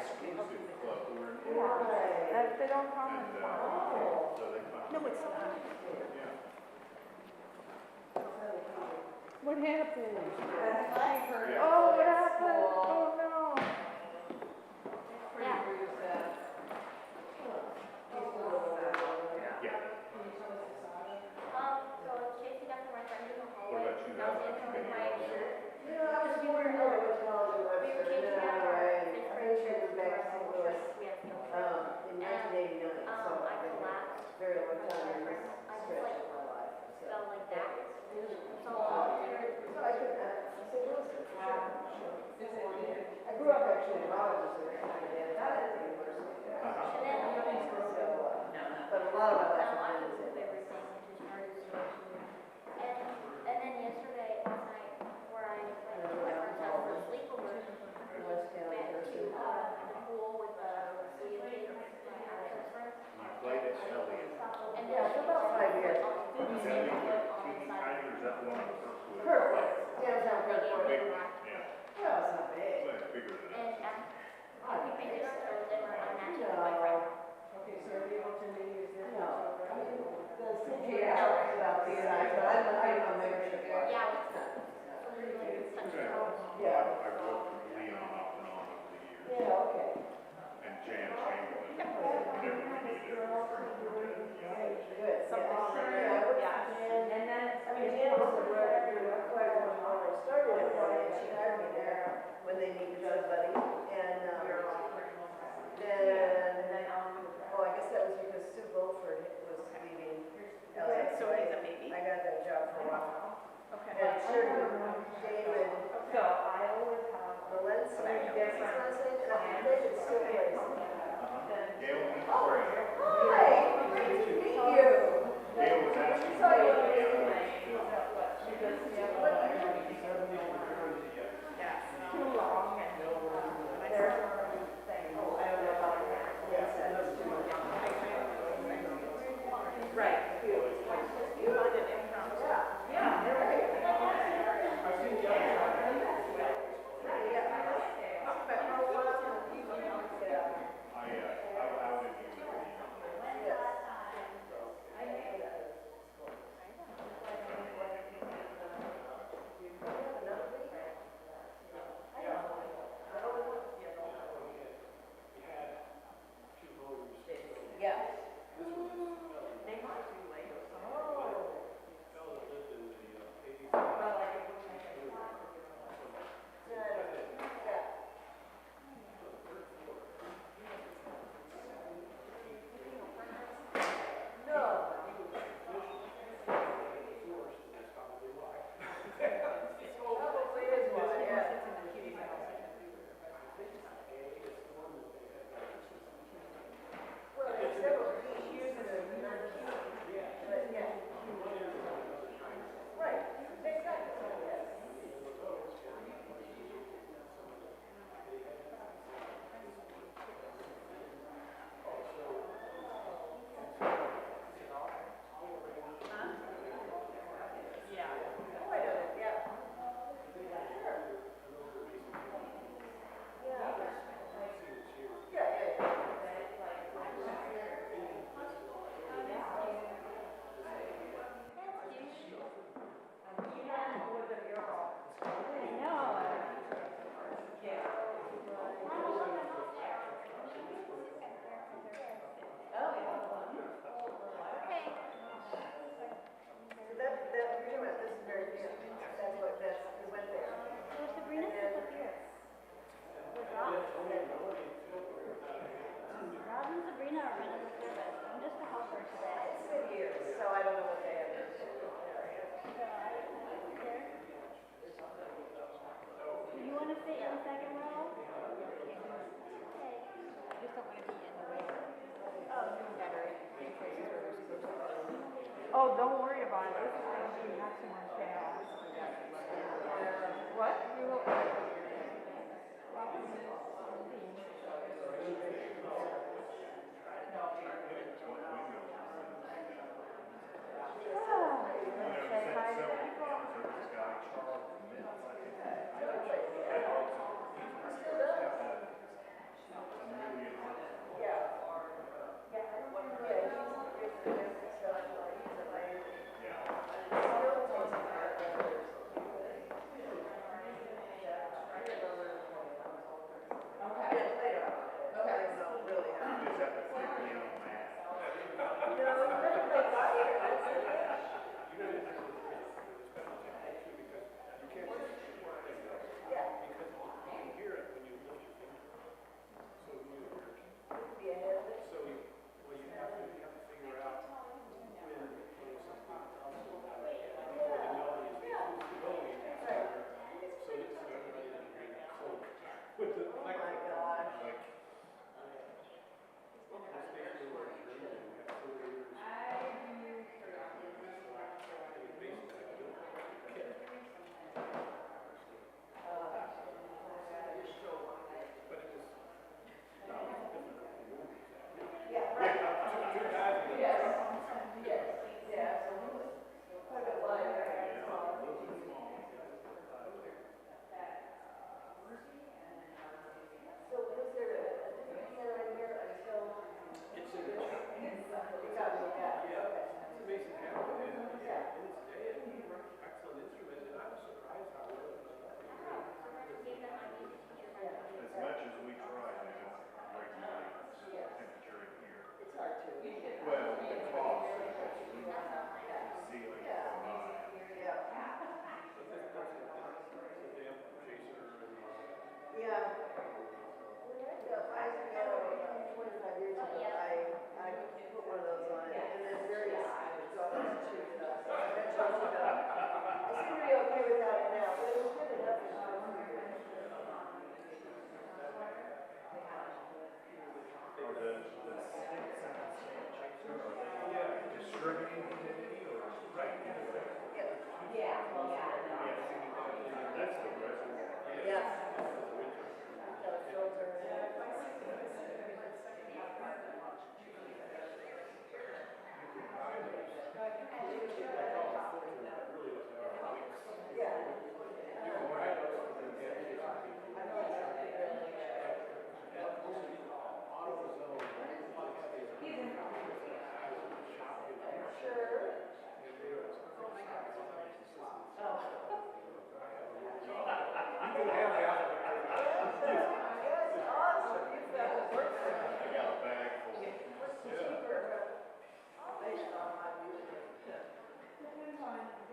exclusive club. We're in Right. They don't come and, in. so they come. No, it's not. Yeah. What happened? Yeah. Oh, what happened? Oh, no. Yeah. Yeah. So it's chasing after my friend in the hallway. What about you? I was in with my shirt. You know, I was wondering how which knowledge it was, We were and chasing then I after went away, our and fifth I grade think she shirts was back to St. Louis, we had field trip. in 1989, so I collapsed. very long time in this I just stretch like of my life. So, fell like that. So so I could, St. Louis, sure. I grew up actually in Rochester, and not at the university. and then So, but a lot of my life I was can in move everything, which is hard to do. And then yesterday, last night, before I went to my friend's house for a sleepover, West Town went to University. the pool with Leah King, my access friend. You played at Shelby. And Yeah, for about 5 years. Is that Teeny Tiger, is that the one on Kirkwood? Kirkwood, downtown Kirkwood. Big, yeah. Well, it's not big. It's like bigger than that. And I think they just started them or I'm matching with my friend. Okay, so are you able to maybe use this? No. I mean, the city hours about the United, but I don't know membership. Yeah. Yeah. I worked with Leon off and on over the years. Yeah, okay. And Jan Chamberlain. Whenever we needed a friend. Good. And then, I mean, Jan was the word, when I started it, and she hired me there when they needed somebody. And, then, well, I guess that was because Sue Beaufort was leaving LA. So he's a maybe? I got that job for a while. Okay. And sure, David So I always have. Valencia, that's his last name, and I think David still plays. Gail Hintz. Hi, great to meet you. Gail was asking. Saw you on Yeah. Too long and right. You find it impromptu. Yeah, you're right. I outed you. Yeah. They might be later. Sabrina disappeared. Rob and Sabrina are running the service. I'm just a helper today. It's been years, so I don't know what they have. You want to sit in the second row? Okay. I just don't want to be in the way. Oh, don't worry about it. This is going to be maximum chaos. What? You will. Yeah, later. Okay, so really, You just have to click me on that. you know, you better play fire, that's it. Yeah. Be ahead of it. Oh my gosh. Yeah, right. Yes. Yes. Yeah, absolutely. Quite a bit lighter. So was there a different piano in here until? You got me, yeah, okay. As much as we try to regulate temperature in here, It's hard to. well, the cost of the ceiling is so high. Yeah. Yeah. Yeah, I, you know, 25 years ago, I put one of those on it, and then various drummers chewed it up. I chewed it up. I seem to be okay with that now, but it was good enough for some years. Or the stick sounds, are they distributing humidity or right into it? Yeah. That's the reservoir. Yeah. Got a filter. Yeah. Sure. Yes, awesome. You found it works. I got a bag full. What's cheaper? Based on my music.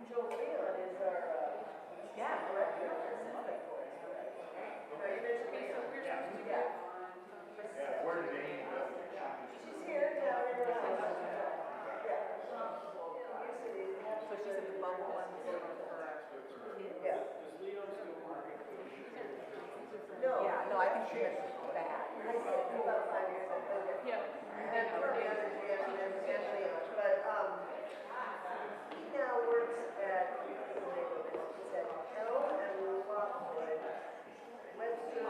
Joe Leon is our, director for Sonic Boys. No, you mentioned me, so we're supposed to get. Yeah, where did Amy go? She's here down in the house. Yeah. So she's at the bubble one. Yeah. No. Yeah, no, I think she was bad. I said for about 5 years I played there. Yeah. And for the other jam and Leon, but, he now works at, it's at Kell and Lockwood, Webster,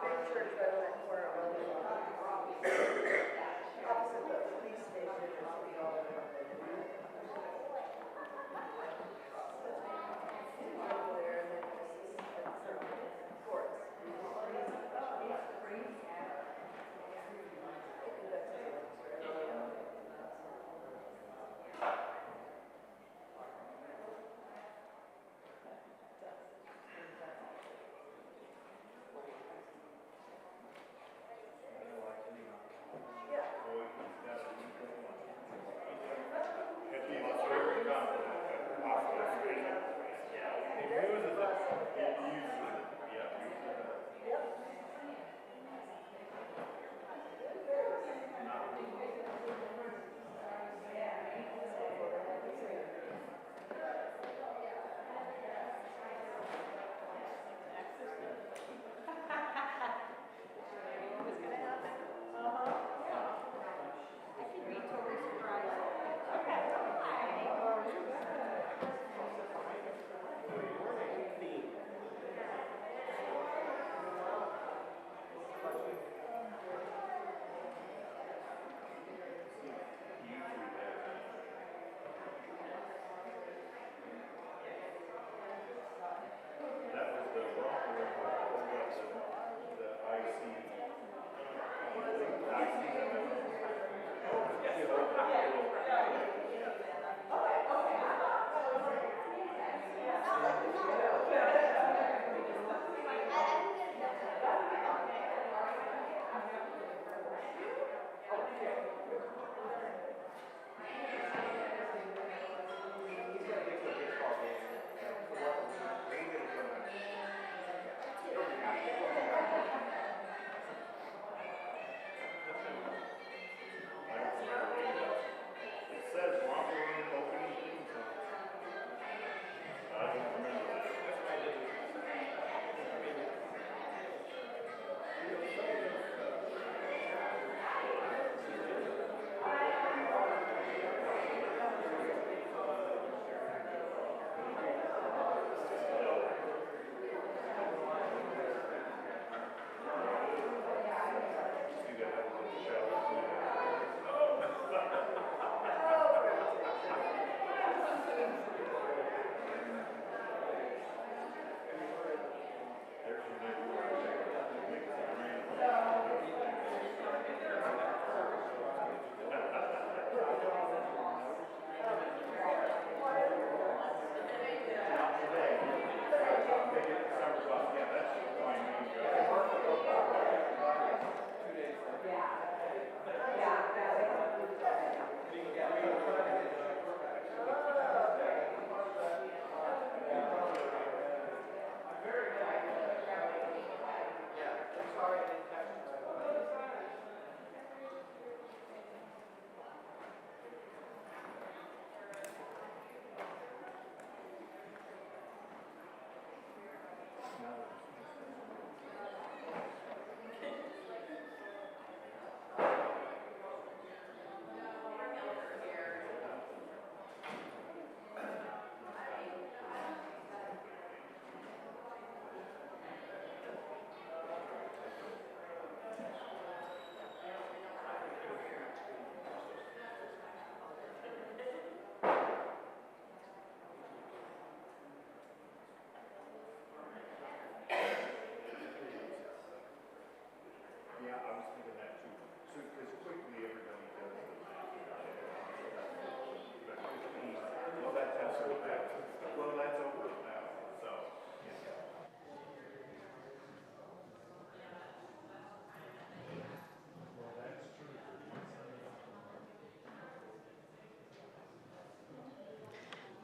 big church right on that corner of opposite the police station and City Hall. There, and then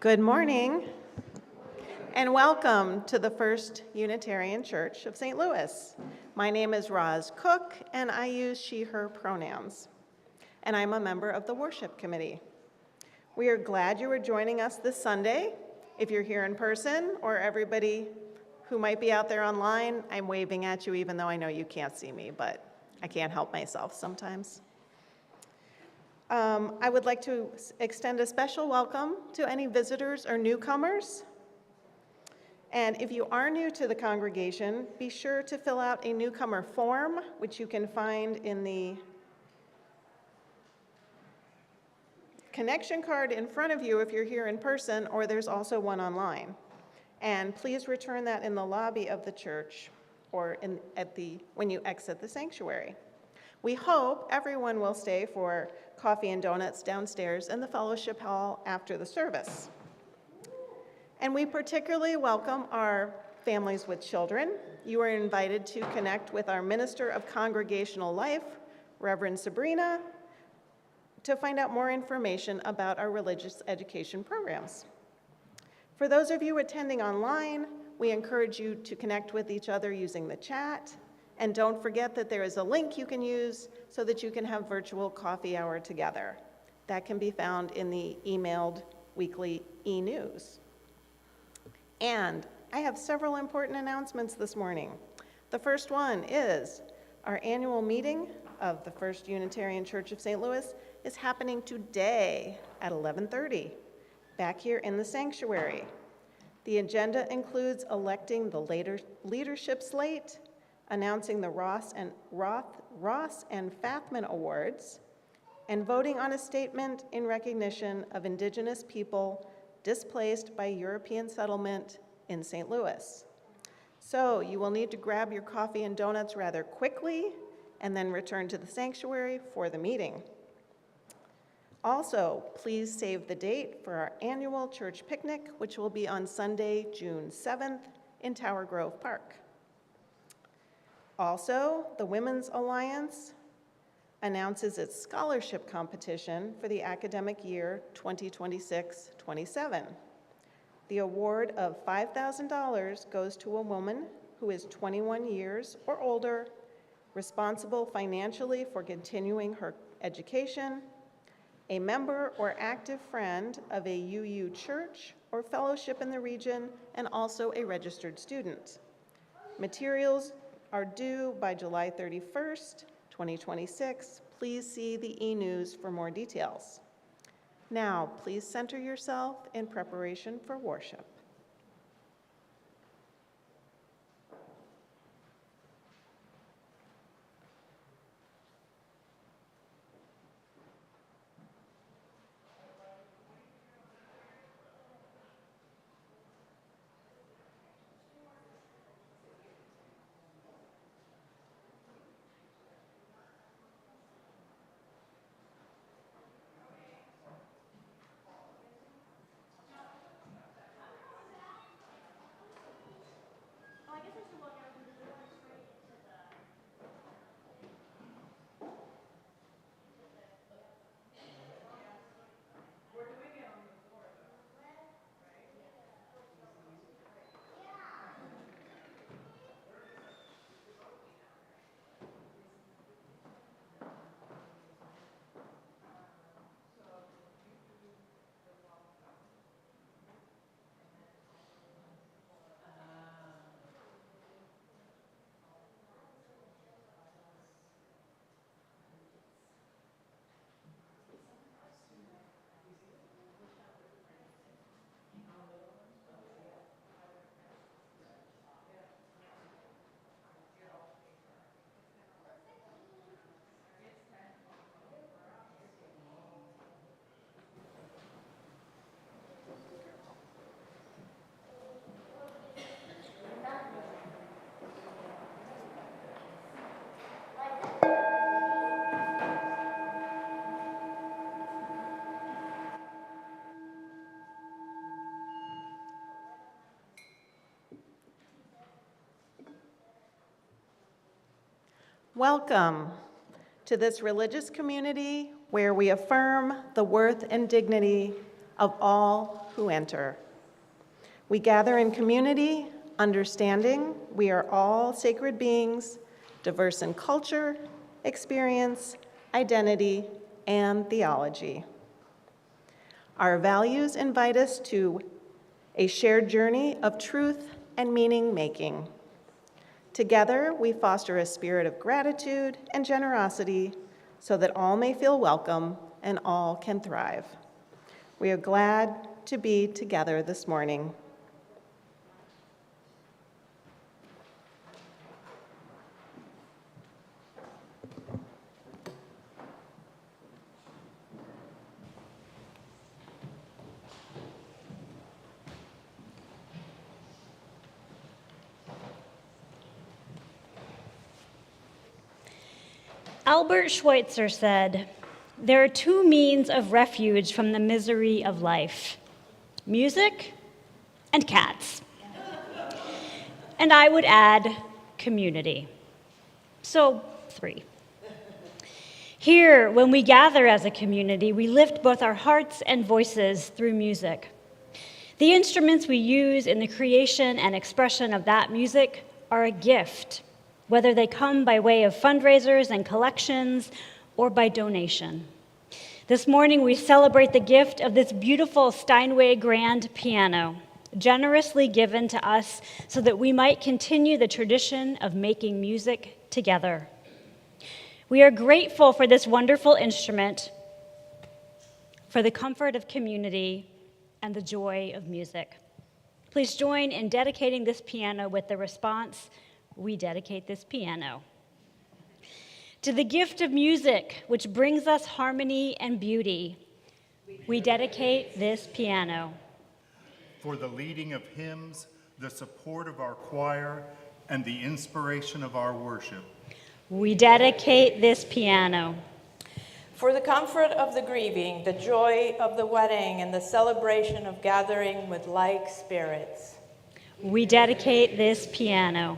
Good morning, and welcome to the First Unitarian Church of St. Louis. My name is Roz Cook, and I use she, her pronouns, and I'm a member of the worship committee. We are glad you are joining us this Sunday. If you're here in person, or everybody who might be out there online, I'm waving at you even though I know you can't see me, but I can't help myself sometimes. I would like to extend a special welcome to any visitors or newcomers. And if you are new to the congregation, be sure to fill out a newcomer form, which you can find in the connection card in front of you if you're here in person, or there's also one online. And please return that in the lobby of the church or when you exit the sanctuary. We hope everyone will stay for coffee and donuts downstairs in the fellowship hall after the service. And we particularly welcome our families with children. You are invited to connect with our Minister of Congregational Life, Reverend Sabrina, to find out more information about our religious education programs. For those of you attending online, we encourage you to connect with each other using the chat. And don't forget that there is a link you can use so that you can have virtual coffee hour together. That can be found in the emailed weekly e-news. And I have several important announcements this morning. The first one is our annual meeting of the First Unitarian Church of St. Louis is happening today at 11:30, back here in the sanctuary. The agenda includes electing the leadership slate, announcing the Ross and Fathman Awards, and voting on a statement in recognition of Indigenous people displaced by European settlement in St. Louis. So you will need to grab your coffee and donuts rather quickly and then return to the sanctuary for the meeting. Also, please save the date for our annual church picnic, which will be on Sunday, June 7th in Tower Grove Park. Also, the Women's Alliance announces its scholarship competition for the academic year 2026-27. The award of $5,000 goes to a woman who is 21 years or older, responsible financially for continuing her education, a member or active friend of a UU church or fellowship in the region, and also a registered student. Materials are due by July 31st, 2026. Please see the e-news for more details. Now, please center yourself in preparation for worship. Welcome to this religious community where we affirm the worth and dignity of all who enter. We gather in community, understanding we are all sacred beings, diverse in culture, experience, identity, and theology. Our values invite us to a shared journey of truth and meaning-making. Together, we foster a spirit of gratitude and generosity so that all may feel welcome and all can thrive. We are glad to be together this morning. Albert Schweitzer said, "There are two means of refuge from the misery of life: music and cats." And I would add community. So, 3. Here, when we gather as a community, we lift both our hearts and voices through music. The instruments we use in the creation and expression of that music are a gift, whether they come by way of fundraisers and collections or by donation. This morning, we celebrate the gift of this beautiful Steinway grand piano, generously given to us so that we might continue the tradition of making music together. We are grateful for this wonderful instrument, for the comfort of community, and the joy of music. Please join in dedicating this piano with the response, "We dedicate this piano." To the gift of music, which brings us harmony and beauty, we dedicate this piano. For the leading of hymns, the support of our choir, and the inspiration of our worship, We dedicate this piano. For the comfort of the grieving, the joy of the wedding, and the celebration of gathering with like spirits, We dedicate this piano.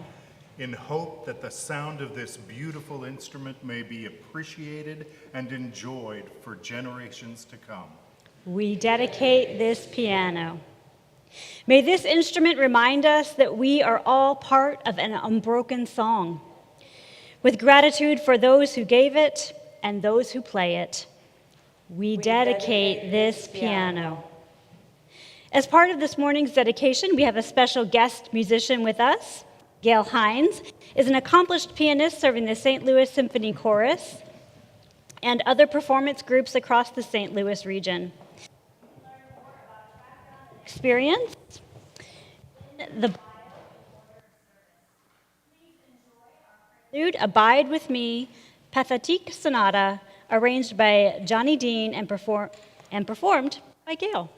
in hope that the sound of this beautiful instrument may be appreciated and enjoyed for generations to come. We dedicate this piano. May this instrument remind us that we are all part of an unbroken song. With gratitude for those who gave it and those who play it, we dedicate this piano. As part of this morning's dedication, we have a special guest musician with us. Gail Hintz is an accomplished pianist serving the St. Louis Symphony Chorus and other performance groups across the St. Louis region. Experience the Abide With Me, Pathétique Sonata, arranged by Johnny Dean and performed by Gail.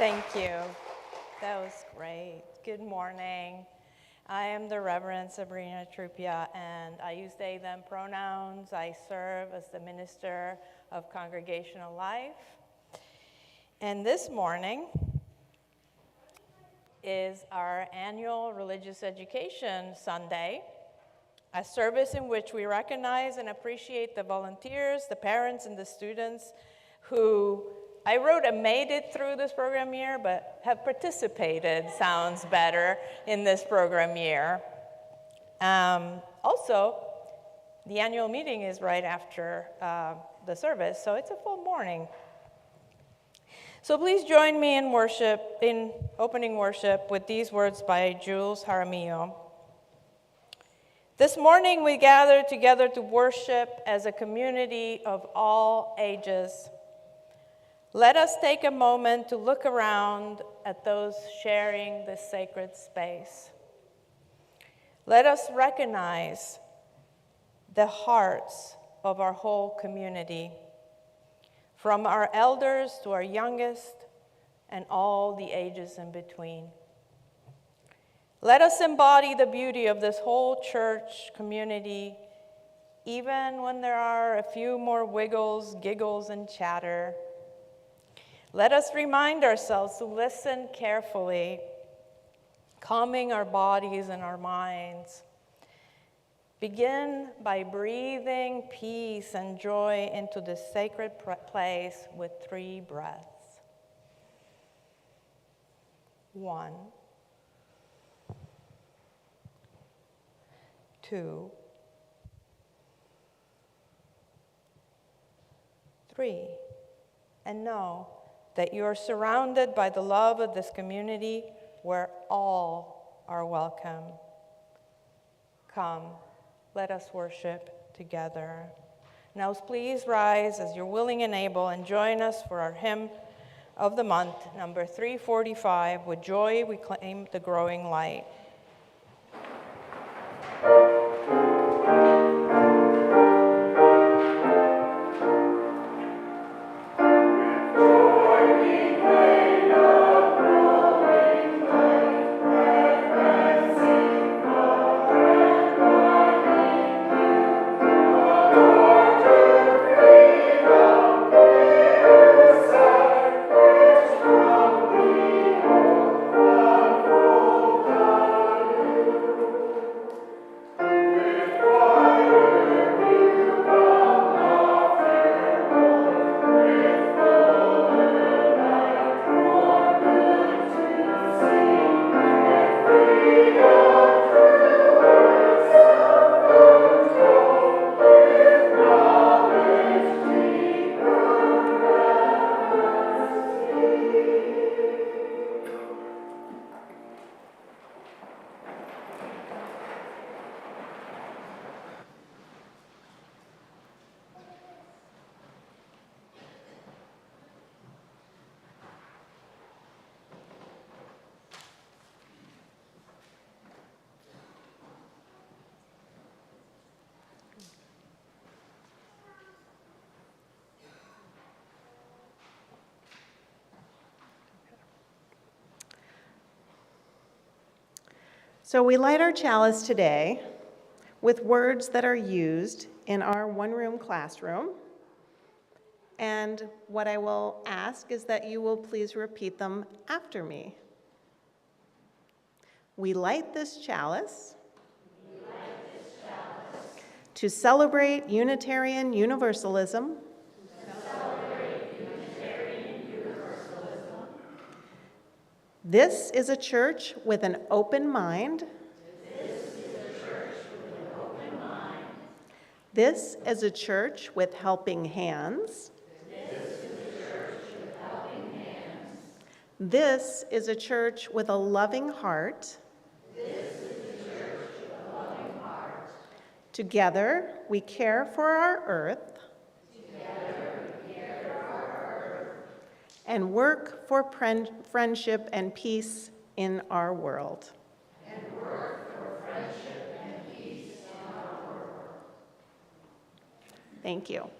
Thank you. That was great. Good morning. I am the Reverend Sabrina Trupia, and I use they, them pronouns. I serve as the Minister of Congregational Life. And this morning is our annual Religious Education Sunday, a service in which we recognize and appreciate the volunteers, the parents, and the students who I wrote and made it through this program year, but have participated, sounds better, in this program year. Also, the annual meeting is right after the service, so it's a full morning. So please join me in worship, in opening worship with these words by Jules Jaramillo. This morning we gather together to worship as a community of all ages. Let us take a moment to look around at those sharing this sacred space. Let us recognize the hearts of our whole community, from our elders to our youngest and all the ages in between. Let us embody the beauty of this whole church community, even when there are a few more wiggles, giggles, and chatter. Let us remind ourselves to listen carefully, calming our bodies and our minds. Begin by breathing peace and joy into this sacred place with 3 breaths. 1, 2, 3, and know that you are surrounded by the love of this community where all are welcome. Come, let us worship together. Now please rise as you're willing and able and join us for our hymn of the month, number 345, With Joy We Claim the Growing Light. So we light our chalice today with words that are used in our one-room classroom. And what I will ask is that you will please repeat them after me. We light this chalice, to celebrate Unitarian Universalism, This is a church with an open mind. This is a church with helping hands. This is a church with a loving heart. Together, we care for our earth. And work for friendship and peace in our world. Thank you.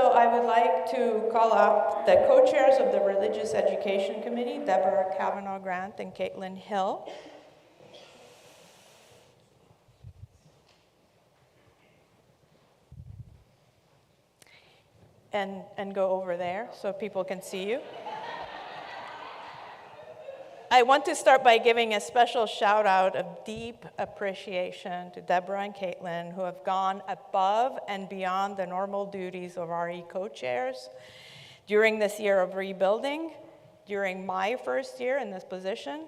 So I would like to call up the co-chairs of the Religious Education Committee, Deborah Kavanaugh Grant and Caitlin Hill. And go over there so people can see you. I want to start by giving a special shout out of deep appreciation to Deborah and Caitlin, who have gone above and beyond the normal duties of RE co-chairs during this year of rebuilding, during my first year in this position,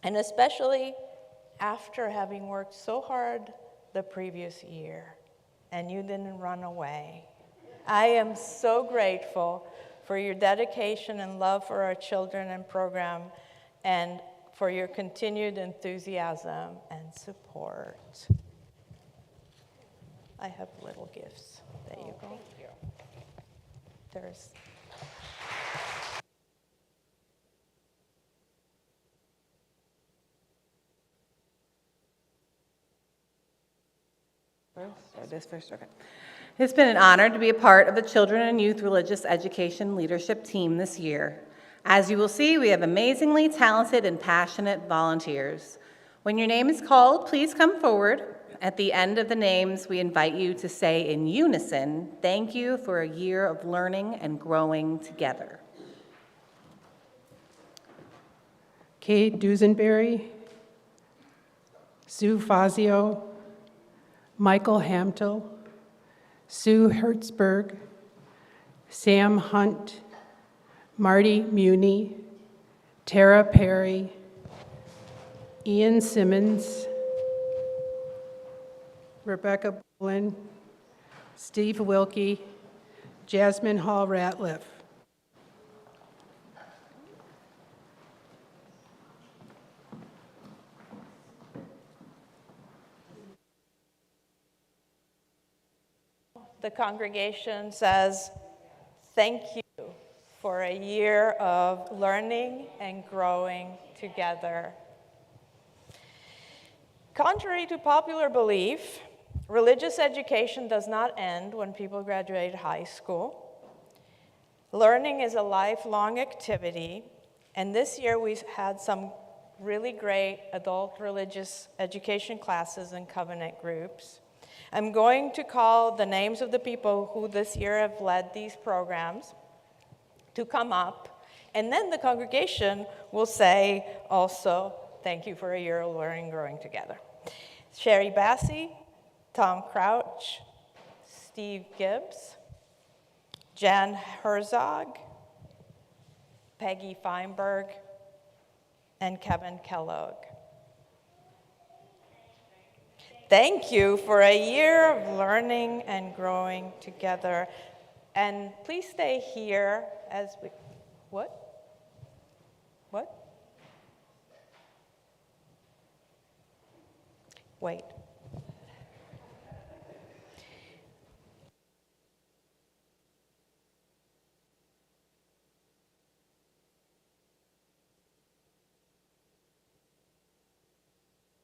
and especially after having worked so hard the previous year, and you didn't run away. I am so grateful for your dedication and love for our children and program, and for your continued enthusiasm and support. I have little gifts. There you go. There's. This first, okay. It's been an honor to be a part of the Children and Youth Religious Education Leadership Team this year. As you will see, we have amazingly talented and passionate volunteers. When your name is called, please come forward. At the end of the names, we invite you to say in unison, "Thank you for a year of learning and growing together." Kay Dusenberry, Sue Fazio, Michael Hamtel, Sue Hertzberg, Sam Hunt, Marty Muni, Tara Perry, Ian Simmons, Rebecca Bolin, Steve Wilkie, Jasmine Hall Ratliff. The congregation says, "Thank you for a year of learning and growing together." Contrary to popular belief, religious education does not end when people graduate high school. Learning is a lifelong activity, and this year we've had some really great adult religious education classes and covenant groups. I'm going to call the names of the people who this year have led these programs to come up, and then the congregation will say also, "Thank you for a year of learning and growing together." Sherry Bassey, Tom Crouch, Steve Gibbs, Jan Herzog, Peggy Feinberg, and Kevin Kellogg. Thank you for a year of learning and growing together. And please stay here as we, what? Wait.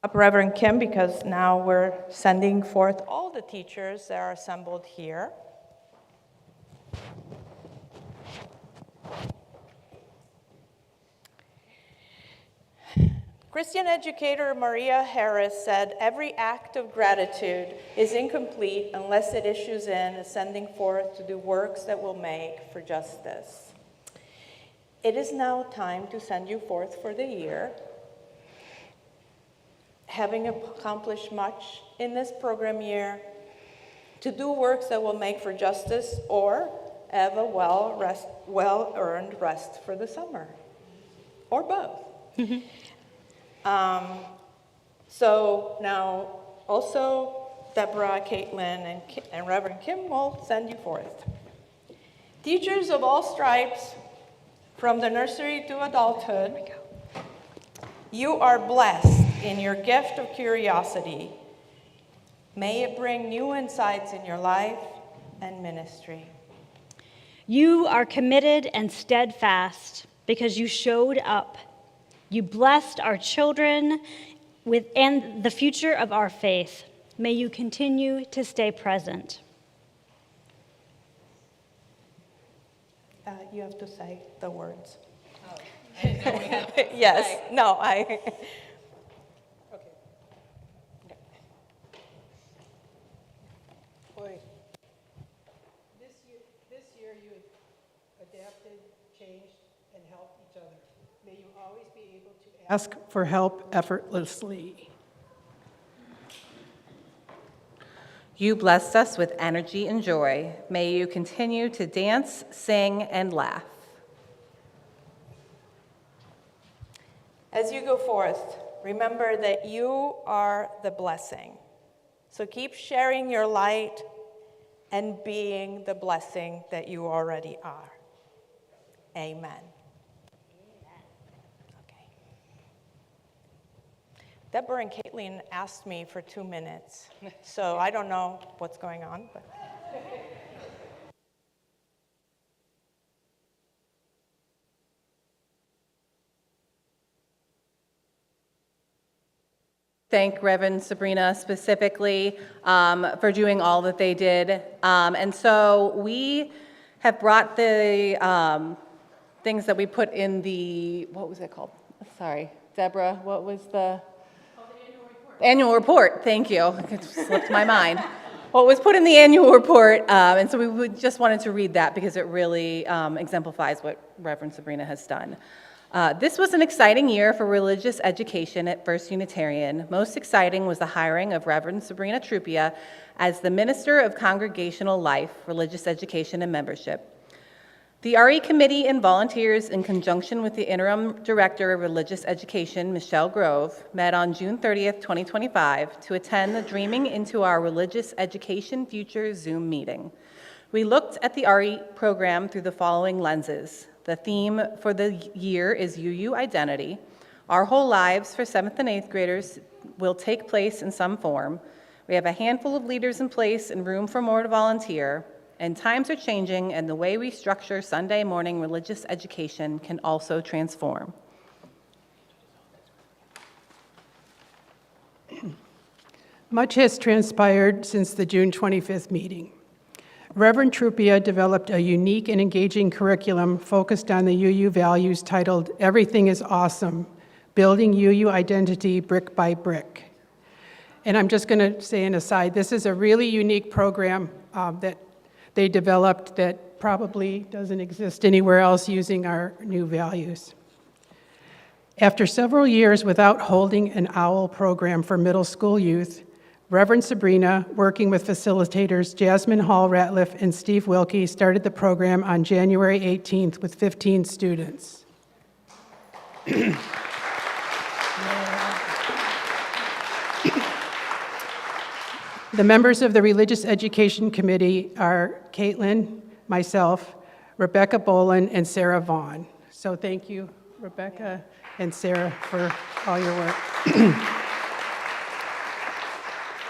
Up Reverend Kim, because now we're sending forth all the teachers that are assembled here. Christian educator Maria Harris said, "Every act of gratitude is incomplete unless it issues in a sending forth to do works that will make for justice." It is now time to send you forth for the year. Having accomplished much in this program year, to do works that will make for justice or have a well-earned rest for the summer, or both. So now also Deborah, Caitlin, and Reverend Kim will send you forth. Teachers of all stripes, from the nursery to adulthood, you are blessed in your gift of curiosity. May it bring new insights in your life and ministry. You are committed and steadfast because you showed up. You blessed our children and the future of our faith. May you continue to stay present. You have to say the words. Yes, no, I. Boy, this year you adapted, changed, and helped each other. May you always be able to ask for help effortlessly. You blessed us with energy and joy. May you continue to dance, sing, and laugh. As you go forth, remember that you are the blessing. So keep sharing your light and being the blessing that you already are. Amen. Okay. Deborah and Caitlin asked me for 2 minutes, so I don't know what's going on, but. Thank Reverend Sabrina specifically for doing all that they did. And so we have brought the things that we put in the, what was it called? Sorry, Deborah, what was the? Annual report, thank you. It slipped my mind. What was put in the annual report, and so we just wanted to read that because it really exemplifies what Reverend Sabrina has done. This was an exciting year for religious education at First Unitarian. Most exciting was the hiring of Reverend Sabrina Trupia as the Minister of Congregational Life, Religious Education, and Membership. The RE Committee and volunteers, in conjunction with the Interim Director of Religious Education, Michelle Grove, met on June 30th, 2025, to attend the Dreaming into Our Religious Education Future Zoom meeting. We looked at the RE program through the following lenses. The theme for the year is UU Identity. Our whole lives for 7th and 8th graders will take place in some form. We have a handful of leaders in place and room for more to volunteer. And times are changing, and the way we structure Sunday morning religious education can also transform. Much has transpired since the June 25th meeting. Reverend Trupia developed a unique and engaging curriculum focused on the UU values titled Everything is Awesome, Building UU Identity Brick by Brick. And I'm just going to say an aside, this is a really unique program that they developed that probably doesn't exist anywhere else using our new values. After several years without holding an OWL program for middle school youth, Reverend Sabrina, working with facilitators Jasmine Hall-Ratliff and Steve Wilkie, started the program on January 18th with 15 students. The members of the Religious Education Committee are Caitlin, myself, Rebecca Bolin, and Sarah Vaughn. So thank you, Rebecca and Sarah, for all your work.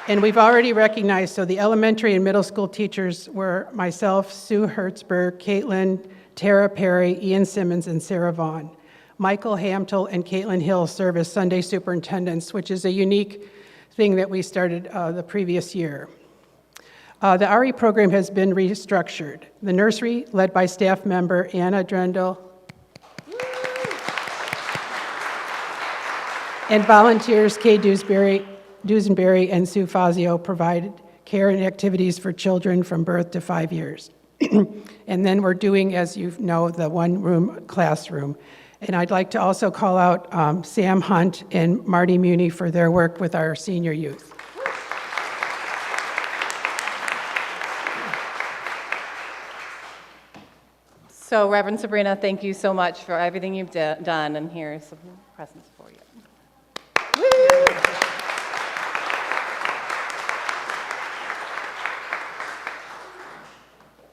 And we've already recognized, so the elementary and middle school teachers were myself, Sue Hertzberg, Caitlin, Tara Perry, Ian Simmons, and Sarah Vaughn. Michael Hamtel and Caitlin Hill serve as Sunday superintendents, which is a unique thing that we started the previous year. The RE program has been restructured. The nursery, led by staff member Anna Drendel, and volunteers Kay Dusenberry and Sue Fazio provided care and activities for children from birth to 5 years. And then we're doing, as you know, the one-room classroom. And I'd like to also call out Sam Hunt and Marty Muni for their work with our senior youth. So, Reverend Sabrina, thank you so much for everything you've done, and here's some presents for you. Woo!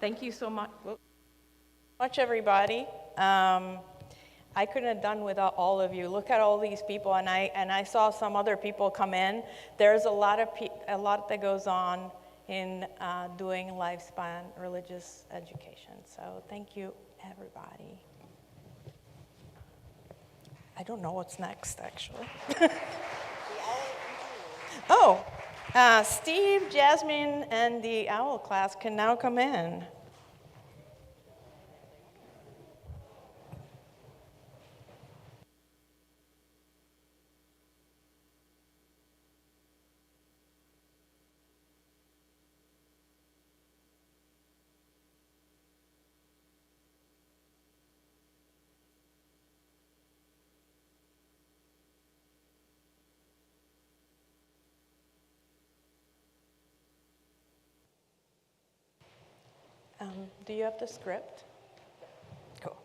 Thank you so much, everybody. I couldn't have done without all of you. Look at all these people, and I saw some other people come in. There's a lot that goes on in doing lifespan religious education. So thank you, everybody. I don't know what's next, actually. Oh, Steve, Jasmine, and the OWL class can now come in. Do you have the script? Cool.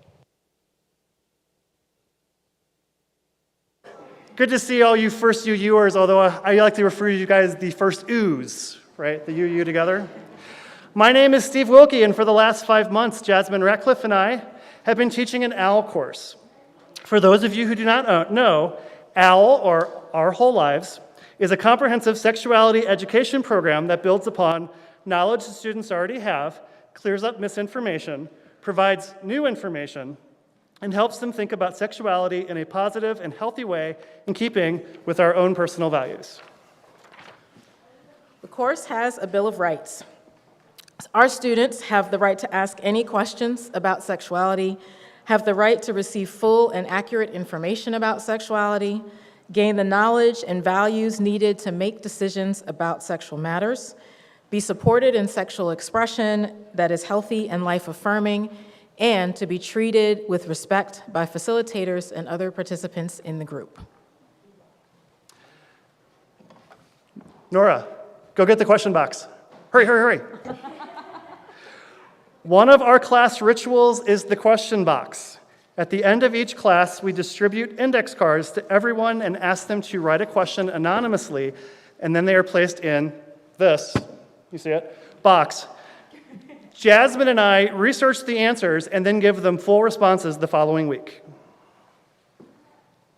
Good to see all you first UUers, although I like to refer to you guys the first Oo's, right? The UU together. My name is Steve Wilkie, and for the last 5 months, Jasmine Ratcliffe and I have been teaching an OWL course. For those of you who do not know, OWL, or Our Whole Lives, is a comprehensive sexuality education program that builds upon knowledge the students already have, clears up misinformation, provides new information, and helps them think about sexuality in a positive and healthy way in keeping with our own personal values. The course has a Bill of Rights. Our students have the right to ask any questions about sexuality, have the right to receive full and accurate information about sexuality, gain the knowledge and values needed to make decisions about sexual matters, be supported in sexual expression that is healthy and life-affirming, and to be treated with respect by facilitators and other participants in the group. Nora, go get the question box. Hurry, hurry, hurry. One of our class rituals is the question box. At the end of each class, we distribute index cards to everyone and ask them to write a question anonymously, and then they are placed in this, you see it, box. Jasmine and I research the answers and then give them full responses the following week.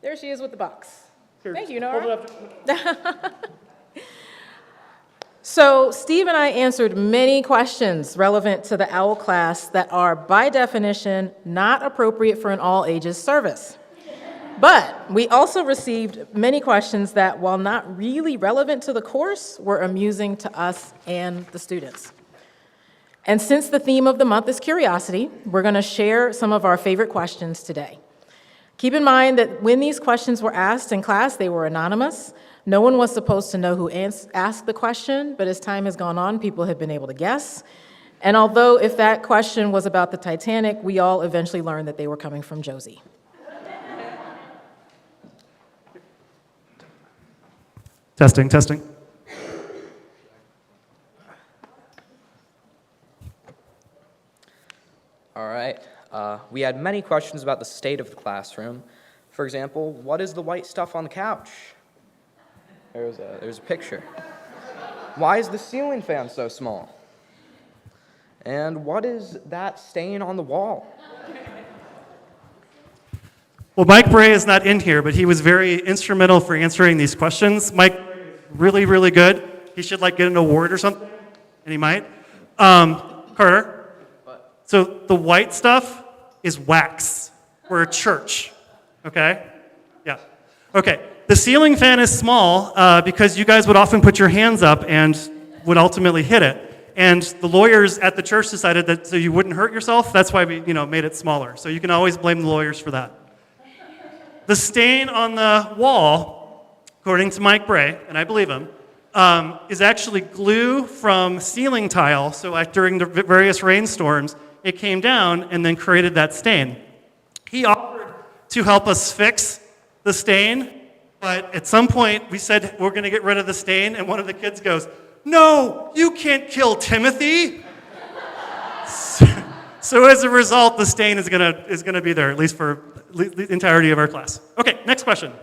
There she is with the box. Here, Thank you, hold Nora. it up. So Steve and I answered many questions relevant to the OWL class that are, by definition, not appropriate for an all-ages service. But we also received many questions that, while not really relevant to the course, were amusing to us and the students. And since the theme of the month is curiosity, we're going to share some of our favorite questions today. Keep in mind that when these questions were asked in class, they were anonymous. No one was supposed to know who asked the question, but as time has gone on, people have been able to guess. And although if that question was about the Titanic, we all eventually learned that they were coming from Josie. Testing, testing. All right. We had many questions about the state of the classroom. For example, what is the white stuff on the couch? There's a picture. Why is the ceiling fan so small? And what is that stain on the wall? Well, Mike Bray is not in here, but he was very instrumental for answering these questions. Mike is really, really good. He should get an award or something, and he might. Carter. So the white stuff is wax. We're a church, okay? Yeah. Okay. The ceiling fan is small because you guys would often put your hands up and would ultimately hit it. And the lawyers at the church decided that so you wouldn't hurt yourself, that's why we made it smaller. So you can always blame the lawyers for that. The stain on the wall, according to Mike Bray, and I believe him, is actually glue from ceiling tile. So during the various rainstorms, it came down and then created that stain. He offered to help us fix the stain, but at some point we said we're going to get rid of the stain, and one of the kids goes, "No, you can't kill Timothy." So as a result, the stain is going to be there, at least for the entirety of our class. Okay, next question.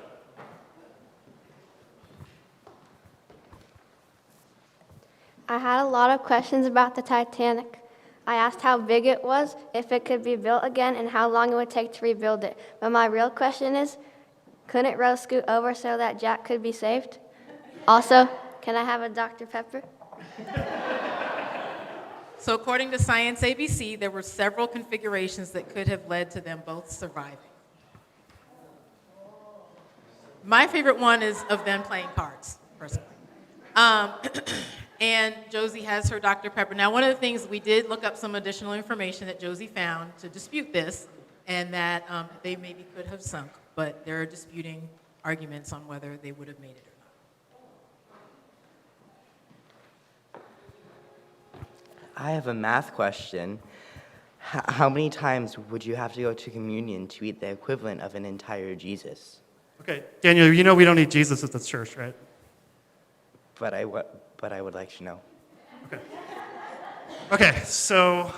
I had a lot of questions about the Titanic. I asked how big it was, if it could be built again, and how long it would take to rebuild it. But my real question is, couldn't Rose scoot over so that Jack could be saved? Also, can I have a Dr. Pepper? So according to Science ABC, there were several configurations that could have led to them both surviving. My favorite one is of them playing cards, personally. And Josie has her Dr. Pepper. Now, one of the things, we did look up some additional information that Josie found to dispute this, and that they maybe could have sunk, but there are disputing arguments on whether they would have made it or not. I have a math question. How many times would you have to go to communion to eat the equivalent of an entire Jesus? Okay, Daniel, you know we don't eat Jesus at this church, right? But I would like to know. Okay. Okay, so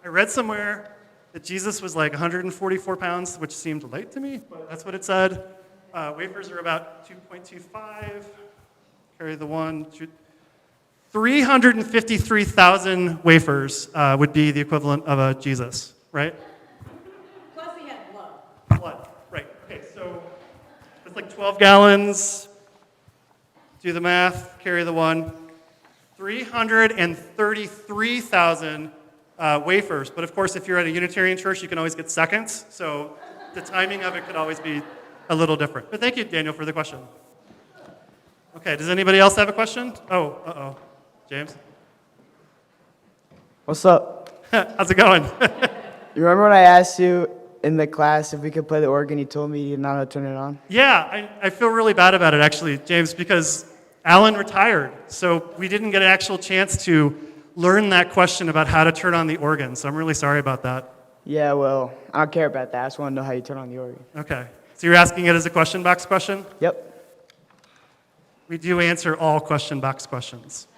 I read somewhere that Jesus was like 144 pounds, which seemed light to me, but that's what it said. Wafers are about 2.25. Carry the one. 353,000 wafers would be the equivalent of a Jesus, right? Plus he had blood. Blood, right. Okay, so that's like 12 gallons. Do the math, carry the one. 333,000 wafers. But of course, if you're at a Unitarian church, you can always get seconds. So the timing of it could always be a little different. But thank you, Daniel, for the question. Okay, does anybody else have a question? Oh, uh-oh. James? What's up? How's it going? You remember when I asked you in the class if we could play the organ? You told me you didn't know how to turn it on. Yeah, I feel really bad about it, actually, James, because Alan retired. So we didn't get an actual chance to learn that question about how to turn on the organ. So I'm really sorry about that. Yeah, well, I don't care about that. I just want to know how you turn on the organ. Okay. So you're asking it as a question box question? Yep. We do answer all question box questions.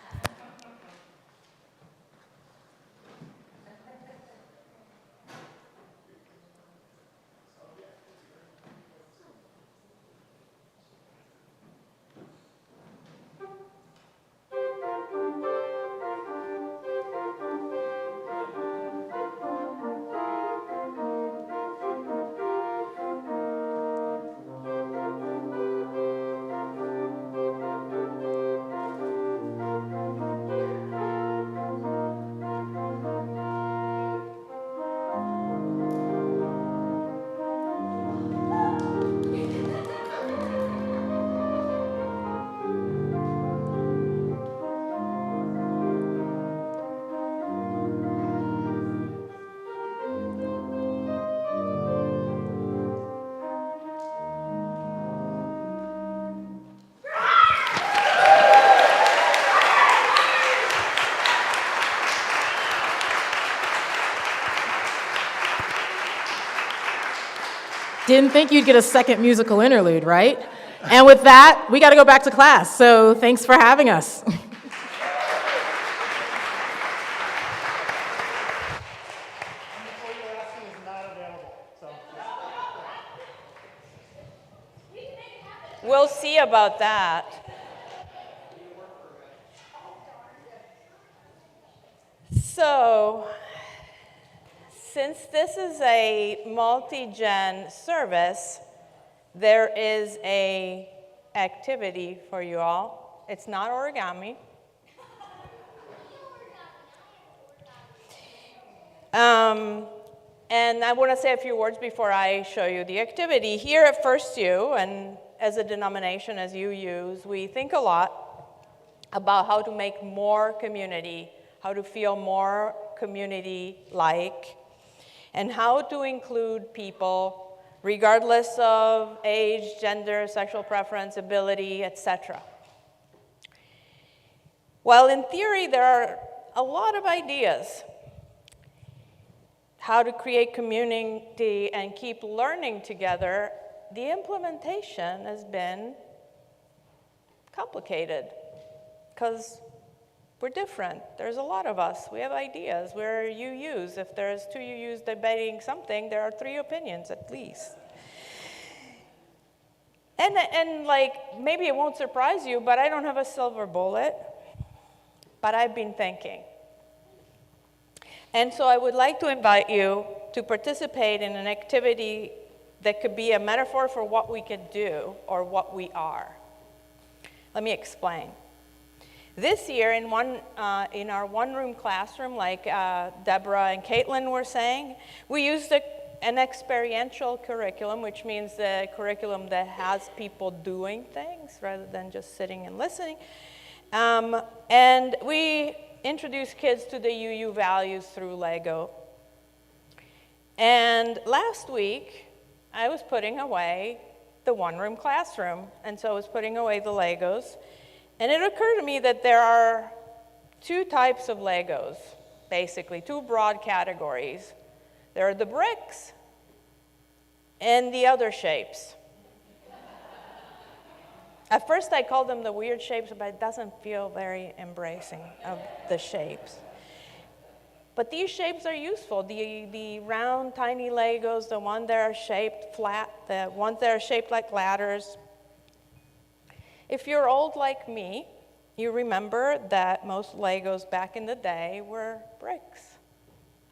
Didn't think you'd get a second musical interlude, right? And with that, we got to go back to class. So thanks for having us. We'll see about that. So, since this is a multi-gen service, there is a activity for you all. It's not origami. And I want to say a few words before I show you the activity. Here at First U, and as a denomination, as you use, we think a lot about how to make more community, how to feel more community-like, and how to include people regardless of age, gender, sexual preference, ability, etc. While in theory there are a lot of ideas how to create community and keep learning together, the implementation has been complicated because we're different. There's a lot of us. We have ideas. We're UUs. If there's two UUs debating something, there are 3 opinions at least. And like, maybe it won't surprise you, but I don't have a silver bullet. But I've been thinking. And so I would like to invite you to participate in an activity that could be a metaphor for what we could do or what we are. Let me explain. This year, in our one-room classroom, like Deborah and Caitlin were saying, we used an experiential curriculum, which means the curriculum that has people doing things rather than just sitting and listening. And we introduced kids to the UU values through Lego. And last week, I was putting away the one-room classroom, and so I was putting away the Legos. And it occurred to me that there are 2 types of Legos, basically, 2 broad categories. There are the bricks and the other shapes. At first I called them the weird shapes, but it doesn't feel very embracing of the shapes. But these shapes are useful. The round, tiny Legos, the ones that are shaped flat, the ones that are shaped like ladders. If you're old like me, you remember that most Legos back in the day were bricks.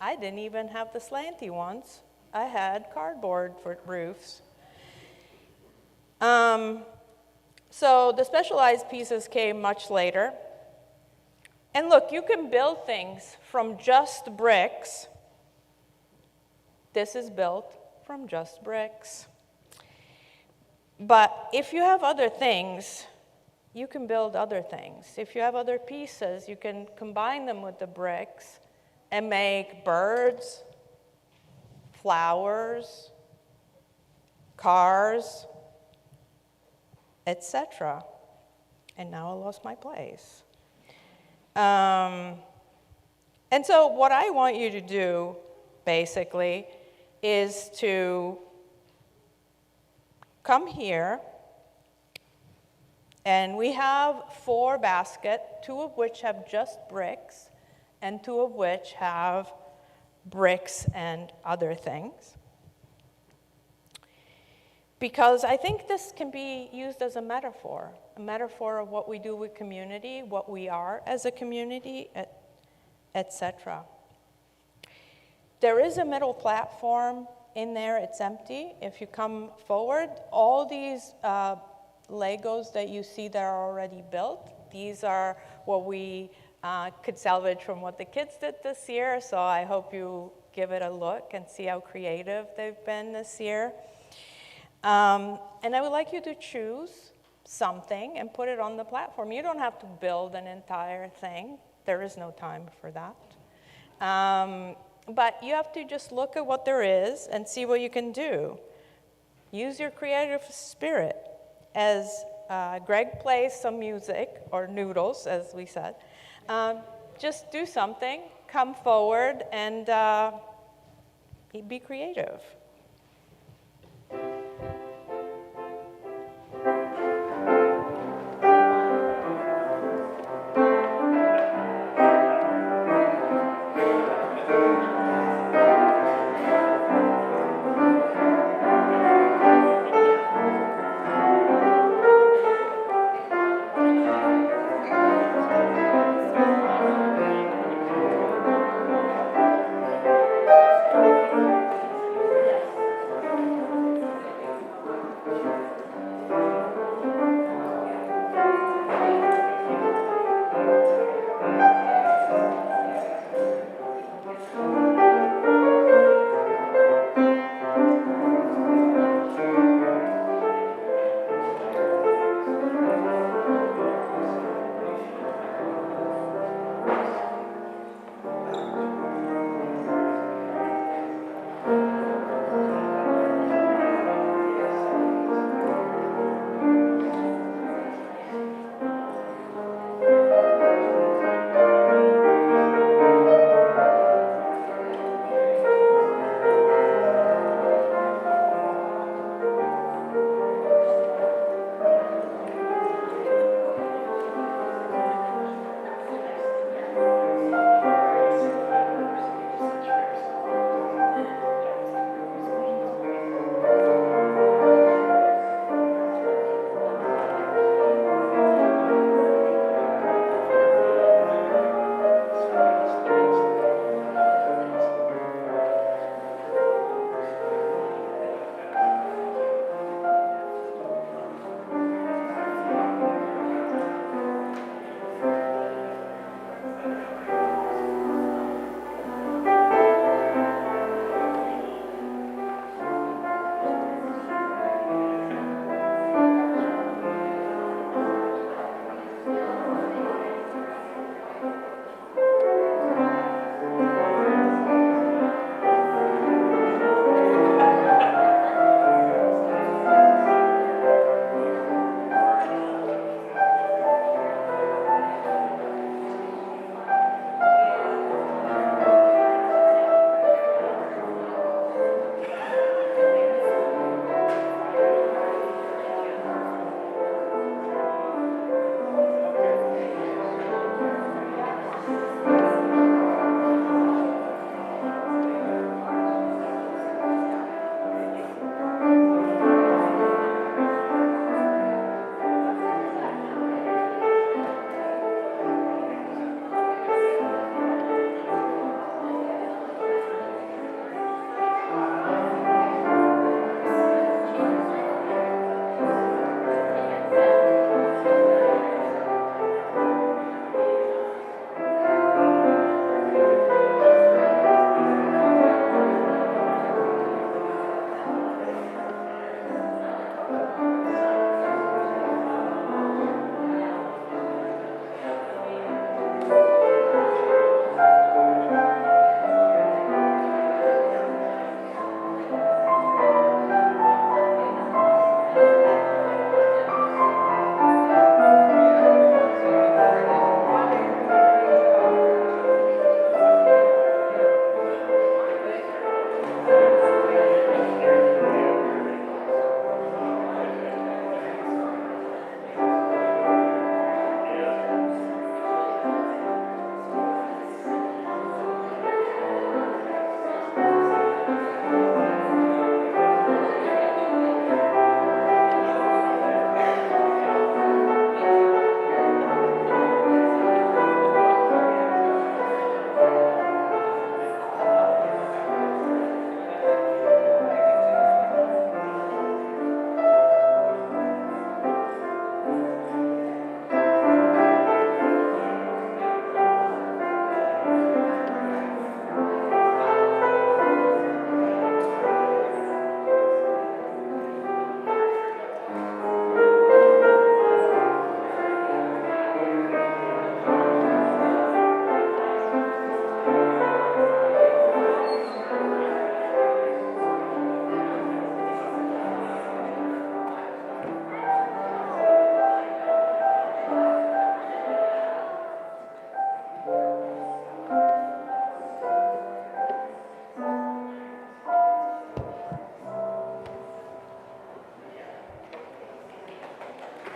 I didn't even have the slanty ones. I had cardboard for roofs. So the specialized pieces came much later. And look, you can build things from just bricks. This is built from just bricks. But if you have other things, you can build other things. If you have other pieces, you can combine them with the bricks and make birds, flowers, cars, etc. And now I lost my place. And so what I want you to do, basically, is to come here, and we have 4 baskets, 2 of which have just bricks, and 2 of which have bricks and other things. Because I think this can be used as a metaphor of what we do with community, what we are as a community, etc. There is a middle platform in there. It's empty. If you come forward, all these Legos that you see that are already built, these are what we could salvage from what the kids did this year. So I hope you give it a look and see how creative they've been this year. And I would like you to choose something and put it on the platform. You don't have to build an entire thing. There is no time for that. But you have to just look at what there is and see what you can do. Use your creative spirit. As Greg plays some music, or noodles, as we said, just do something, come forward, and be creative.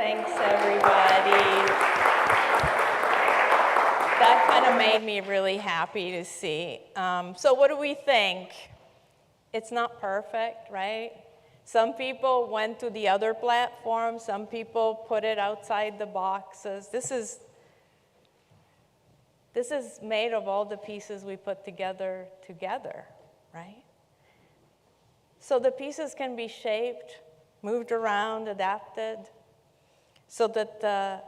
Thanks, everybody. That kind of made me really happy to see. So what do we think? It's not perfect, right? Some people went to the other platform. Some people put it outside the boxes. This is made of all the pieces we put together, right? So the pieces can be shaped, moved around, adapted, so that the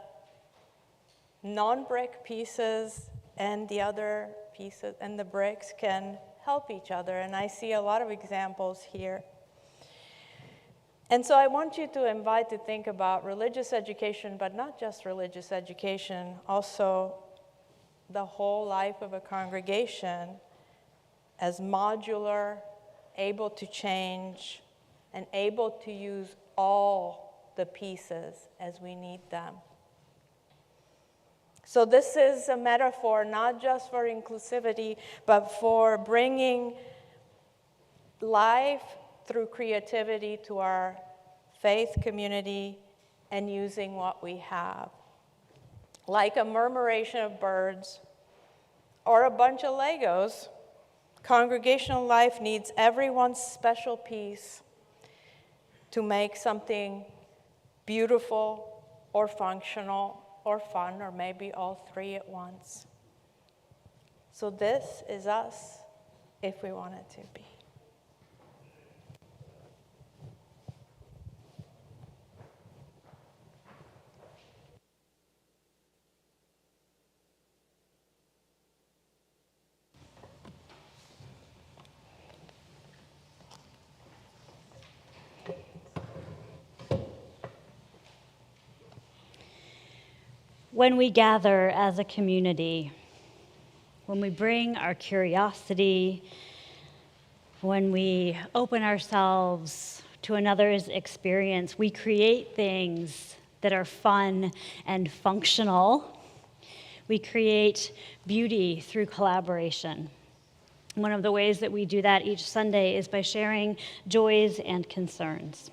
non-brick pieces and the other pieces and the bricks can help each other. And I see a lot of examples here. And so I want you to invite to think about religious education, but not just religious education, also the whole life of a congregation as modular, able to change, and able to use all the pieces as we need them. So this is a metaphor not just for inclusivity, but for bringing life through creativity to our faith community and using what we have. Like a murmuration of birds or a bunch of Legos, congregational life needs everyone's special piece to make something beautiful or functional or fun, or maybe all three at once. So this is us if we want it to be. When we gather as a community, when we bring our curiosity, when we open ourselves to another's experience, we create things that are fun and functional. We create beauty through collaboration. One of the ways that we do that each Sunday is by sharing joys and concerns.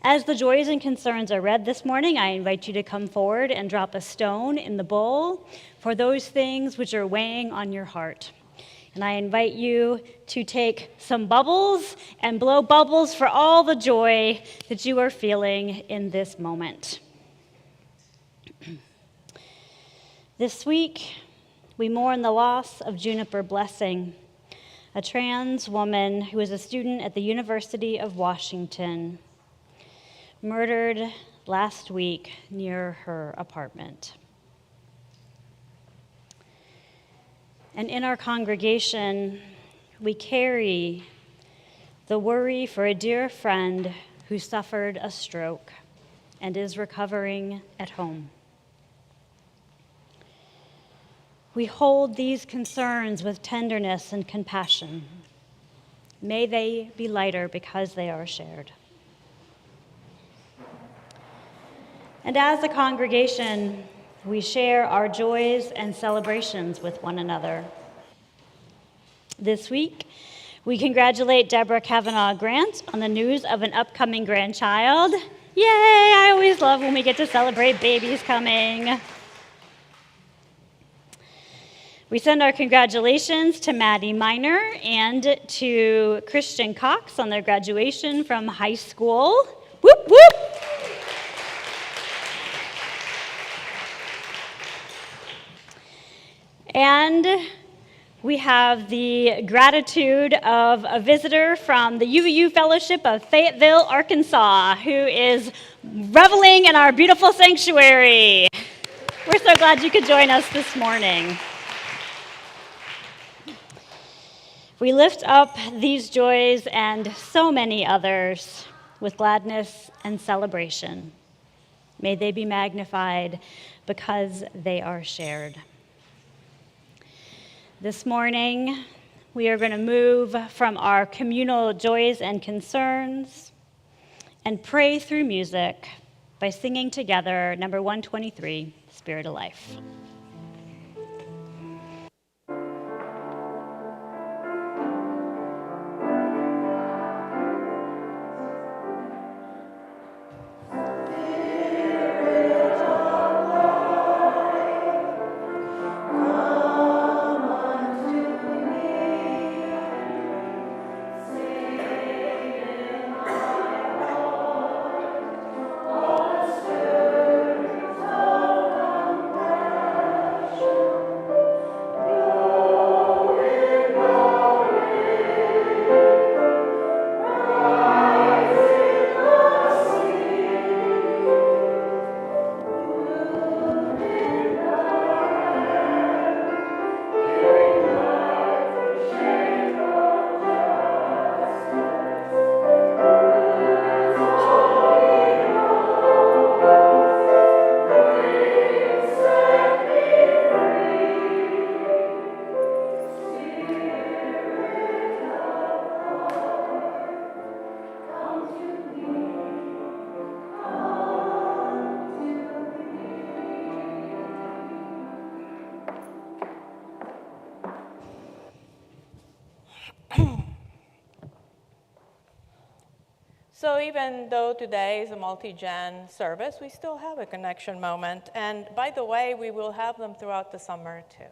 As the joys and concerns are read this morning, I invite you to come forward and drop a stone in the bowl for those things which are weighing on your heart. And I invite you to take some bubbles and blow bubbles for all the joy that you are feeling in this moment. This week, we mourn the loss of Juniper Blessing, a trans woman who is a student at the University of Washington, murdered last week near her apartment. And in our congregation, we carry the worry for a dear friend who suffered a stroke and is recovering at home. We hold these concerns with tenderness and compassion. May they be lighter because they are shared. And as a congregation, we share our joys and celebrations with one another. This week, we congratulate Deborah Kavanaugh Grant on the news of an upcoming grandchild. Yay! I always love when we get to celebrate babies coming. We send our congratulations to Maddie Miner and to Christian Cox on their graduation from high school. Whoop, whoop! And we have the gratitude of a visitor from the UVU Fellowship of Fayetteville, Arkansas, who is reveling in our beautiful sanctuary. We're so glad you could join us this morning. We lift up these joys and so many others with gladness and celebration. May they be magnified because they are shared. This morning, we are going to move from our communal joys and concerns and pray through music by singing together number 123, Spirit of Life. Spirit So even though today is a multi-gen service, we still have a connection moment. And by the way, we will have them throughout the summer too.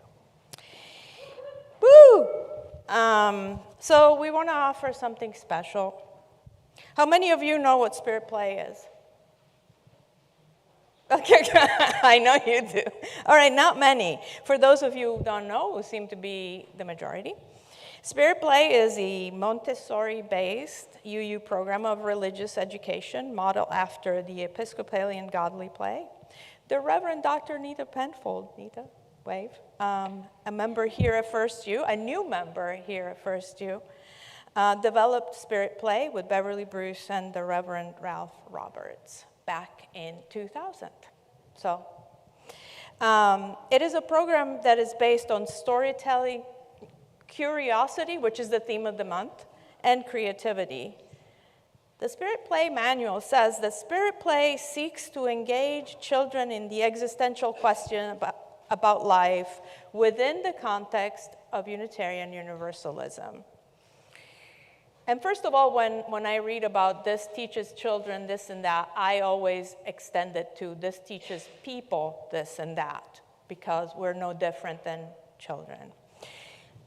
Woo! So we want to offer something special. How many of you know what Spirit Play is? Okay, I know you do. All right, not many. For those of you who don't know, who seem to be the majority, Spirit Play is a Montessori-based UU program of religious education modeled after the Episcopalian Godly Play. The Reverend Dr. Nita Penfold, Nita, wave, a member here at First U, a new member here at First U, developed Spirit Play with Beverly Bruce and the Reverend Ralph Roberts back in 2000. So it is a program that is based on storytelling, curiosity, which is the theme of the month, and creativity. The Spirit Play manual says that Spirit Play seeks to engage children in the existential question about life within the context of Unitarian Universalism. And first of all, when I read about this teaches children this and that, I always extend it to this teaches people this and that, because we're no different than children.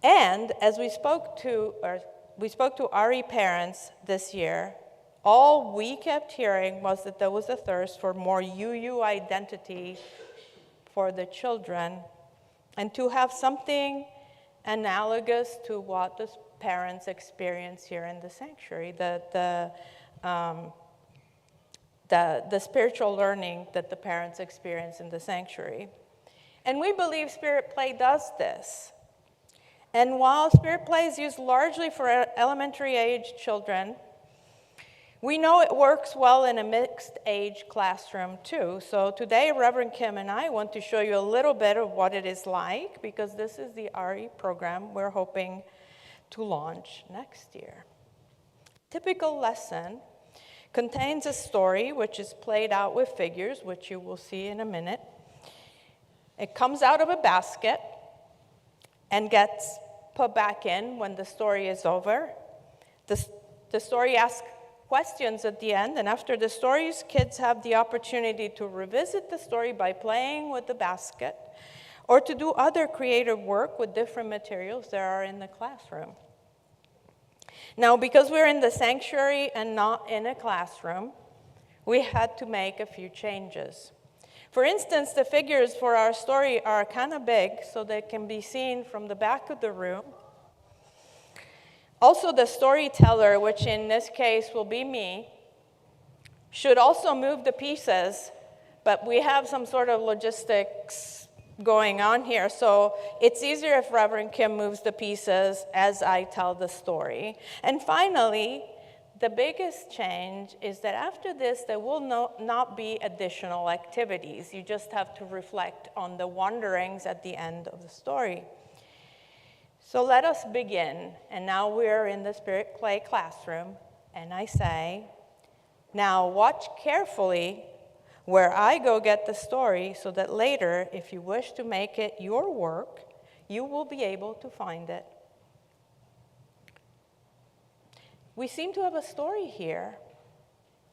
And as we spoke to RE parents this year, all we kept hearing was that there was a thirst for more UU identity for the children and to have something analogous to what the parents experience here in the sanctuary, the spiritual learning that the parents experience in the sanctuary. And we believe Spirit Play does this. And while Spirit Play is used largely for elementary age children, we know it works well in a mixed age classroom too. So today, Reverend Kim and I want to show you a little bit of what it is like, because this is the RE program we're hoping to launch next year. Typical lesson contains a story which is played out with figures, which you will see in a minute. It comes out of a basket and gets put back in when the story is over. The story asks questions at the end, and after the stories, kids have the opportunity to revisit the story by playing with the basket or to do other creative work with different materials that are in the classroom. Now, because we're in the sanctuary and not in a classroom, we had to make a few changes. For instance, the figures for our story are kind of big, so they can be seen from the back of the room. Also, the storyteller, which in this case will be me, should also move the pieces, but we have some sort of logistics going on here, so it's easier if Reverend Kim moves the pieces as I tell the story. And finally, the biggest change is that after this, there will not be additional activities. You just have to reflect on the wanderings at the end of the story. So let us begin. And now we're in the Spirit Play classroom, and I say, now watch carefully where I go get the story so that later, if you wish to make it your work, you will be able to find it. We seem to have a story here.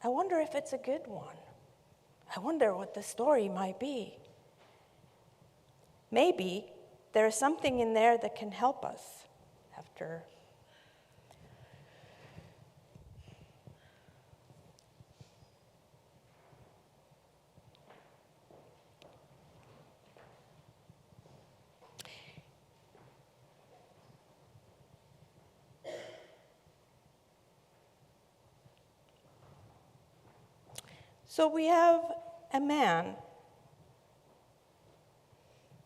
I wonder if it's a good one. I wonder what the story might be. Maybe there is something in there that can help us after. So we have a man.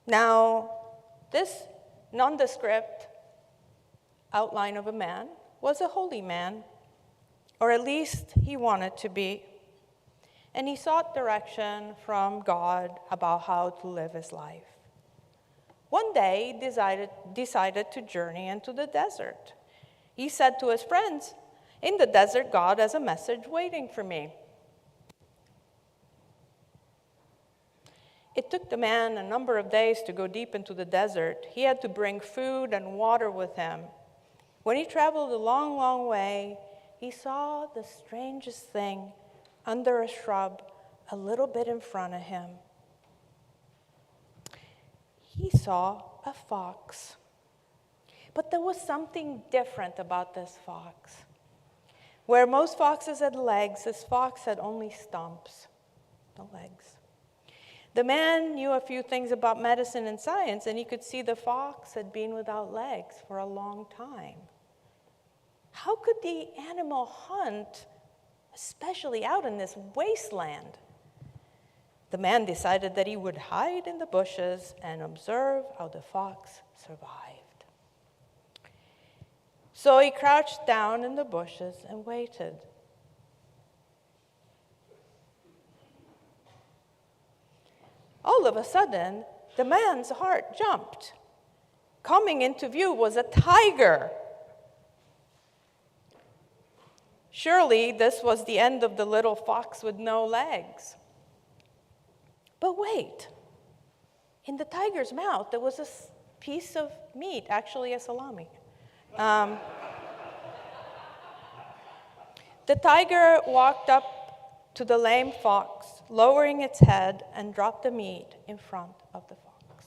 Now, this nondescript outline of a man was a holy man, or at least he wanted to be. And he sought direction from God about how to live his life. One day, he decided to journey into the desert. He said to his friends, "In the desert, God has a message waiting for me." It took the man a number of days to go deep into the desert. He had to bring food and water with him. When he traveled a long, long way, he saw the strangest thing under a shrub a little bit in front of him. He saw a fox. But there was something different about this fox. Where most foxes had legs, this fox had only stumps, no legs. The man knew a few things about medicine and science, and he could see the fox had been without legs for a long time. How could the animal hunt, especially out in this wasteland? The man decided that he would hide in the bushes and observe how the fox survived. So he crouched down in the bushes and waited. All of a sudden, the man's heart jumped. Coming into view was a tiger. Surely this was the end of the little fox with no legs. But wait, in the tiger's mouth there was a piece of meat, actually a salami. The tiger walked up to the lame fox, lowering its head, and dropped the meat in front of the fox.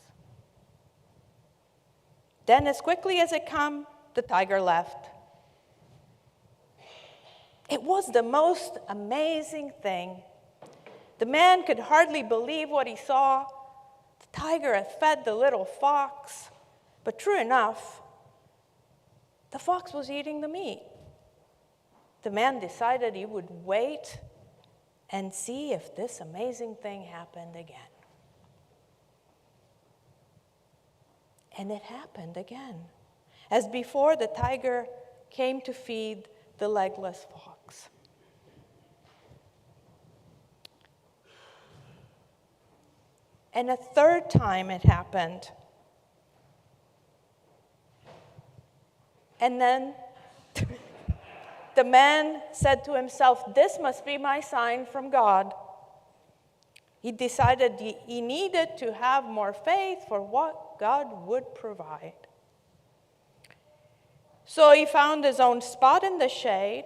Then, as quickly as it came, the tiger left. It was the most amazing thing. The man could hardly believe what he saw. The tiger had fed the little fox, but true enough, the fox was eating the meat. The man decided he would wait and see if this amazing thing happened again. And it happened again. As before, the tiger came to feed the legless fox. And a third time it happened. And then the man said to himself, "This must be my sign from God." He decided he needed to have more faith for what God would provide. So he found his own spot in the shade.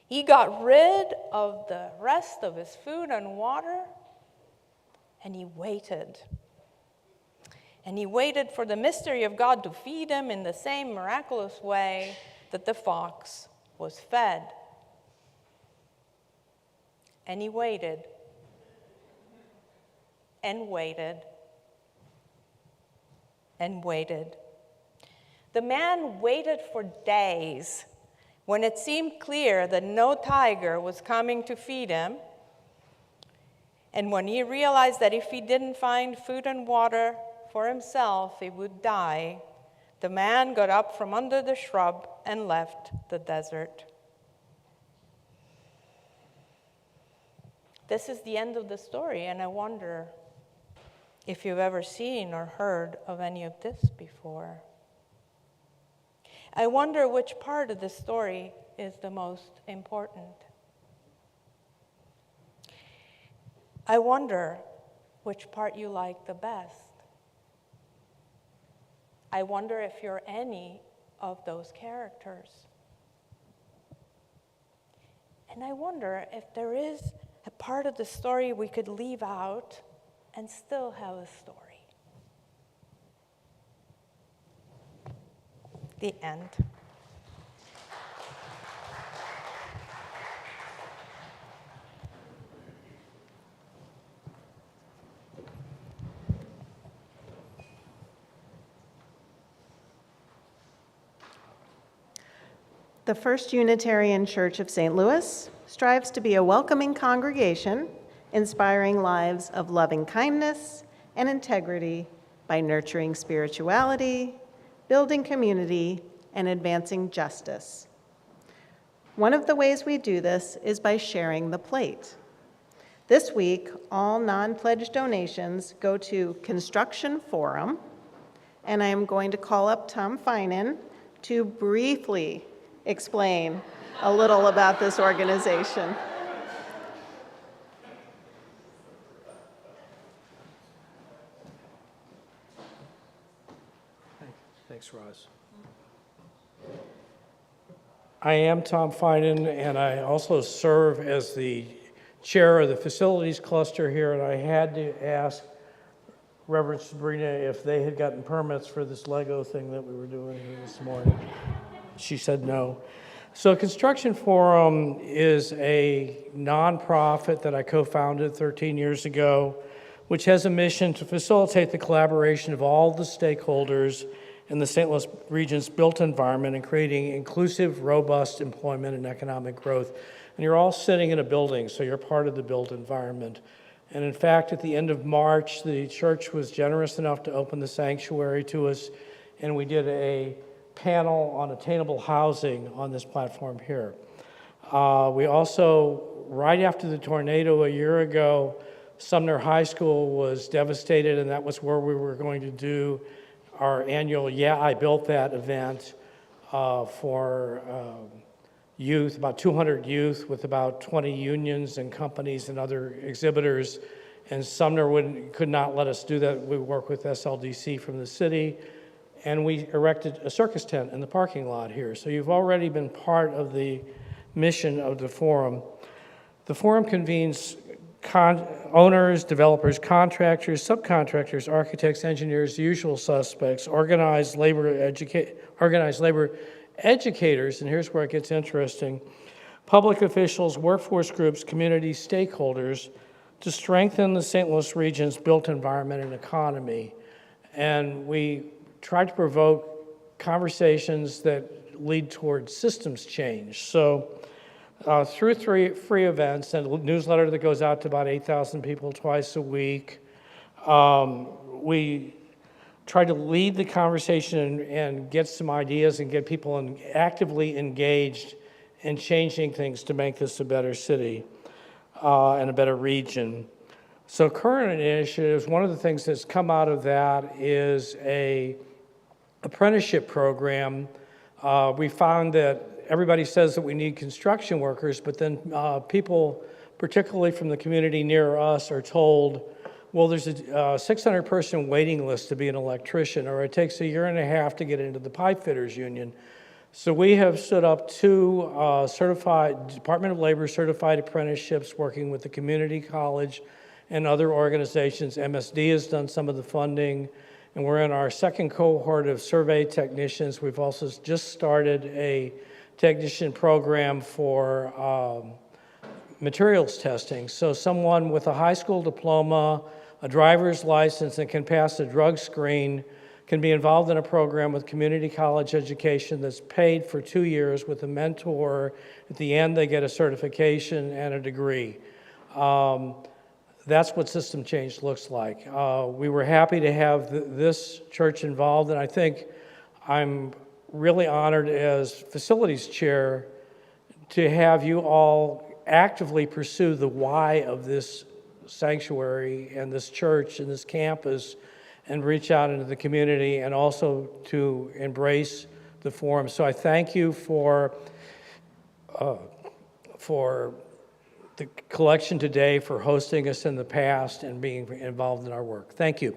He got rid of the rest of his food and water, and he waited. And he waited for the mystery of God to feed him in the same miraculous way that the fox was fed. And he waited and waited and waited. The man waited for days. When it seemed clear that no tiger was coming to feed him, and when he realized that if he didn't find food and water for himself, he would die, the man got up from under the shrub and left the desert. This is the end of the story, and I wonder if you've ever seen or heard of any of this before. I wonder which part of the story is the most important. I wonder which part you like the best. I wonder if you're any of those characters. And I wonder if there is a part of the story we could leave out and still have a story. The end. The First Unitarian Church of St. Louis strives to be a welcoming congregation, inspiring lives of loving kindness and integrity by nurturing spirituality, building community, and advancing justice. One of the ways we do this is by sharing the plate. This week, all non-pledged donations go to Construction Forum, and I am going to call up Tom Finan to briefly explain a little about this organization. Thanks, Roz. I am Tom Finan, and I also serve as the chair of the facilities cluster here, and I had to ask Reverend Sabrina if they had gotten permits for this Lego thing that we were doing here this morning. She said no. So Construction Forum is a nonprofit that I co-founded 13 years ago, which has a mission to facilitate the collaboration of all the stakeholders in the St. Louis region's built environment and creating inclusive, robust employment and economic growth. And you're all sitting in a building, so you're part of the built environment. And in fact, at the end of March, the church was generous enough to open the sanctuary to us, and we did a panel on attainable housing on this platform here. We also, right after the tornado a year ago, Sumner High School was devastated, and that was where we were going to do our annual Yeah, I Built That event for youth, about 200 youth with about 20 unions and companies and other exhibitors. And Sumner could not let us do that. We work with SLDC from the city, and we erected a circus tent in the parking lot here. So you've already been part of the mission of the forum. The forum convenes owners, developers, contractors, subcontractors, architects, engineers, the usual suspects, organized labor educators, and here's where it gets interesting, public officials, workforce groups, community stakeholders to strengthen the St. Louis region's built environment and economy. And we try to provoke conversations that lead towards systems change. So through 3 free events and a newsletter that goes out to about 8,000 people twice a week, we try to lead the conversation and get some ideas and get people actively engaged in changing things to make this a better city and a better region. So current initiatives, one of the things that's come out of that is a apprenticeship program. We found that everybody says that we need construction workers, but then people, particularly from the community near us, are told, well, there's a 600-person waiting list to be an electrician, or it takes 1.5 years to get into the pipe fitters union. So we have stood up 2 certified, Department of Labor certified apprenticeships working with the community college and other organizations. MSD has done some of the funding, and we're in our second cohort of survey technicians. We've also just started a technician program for materials testing. So someone with a high school diploma, a driver's license, and can pass a drug screen can be involved in a program with community college education that's paid for 2 years with a mentor. At the end, they get a certification and a degree. That's what system change looks like. We were happy to have this church involved, and I think I'm really honored as facilities chair to have you all actively pursue the why of this sanctuary and this church and this campus and reach out into the community and also to embrace the forum. So I thank you for the collection today, for hosting us in the past and being involved in our work. Thank you.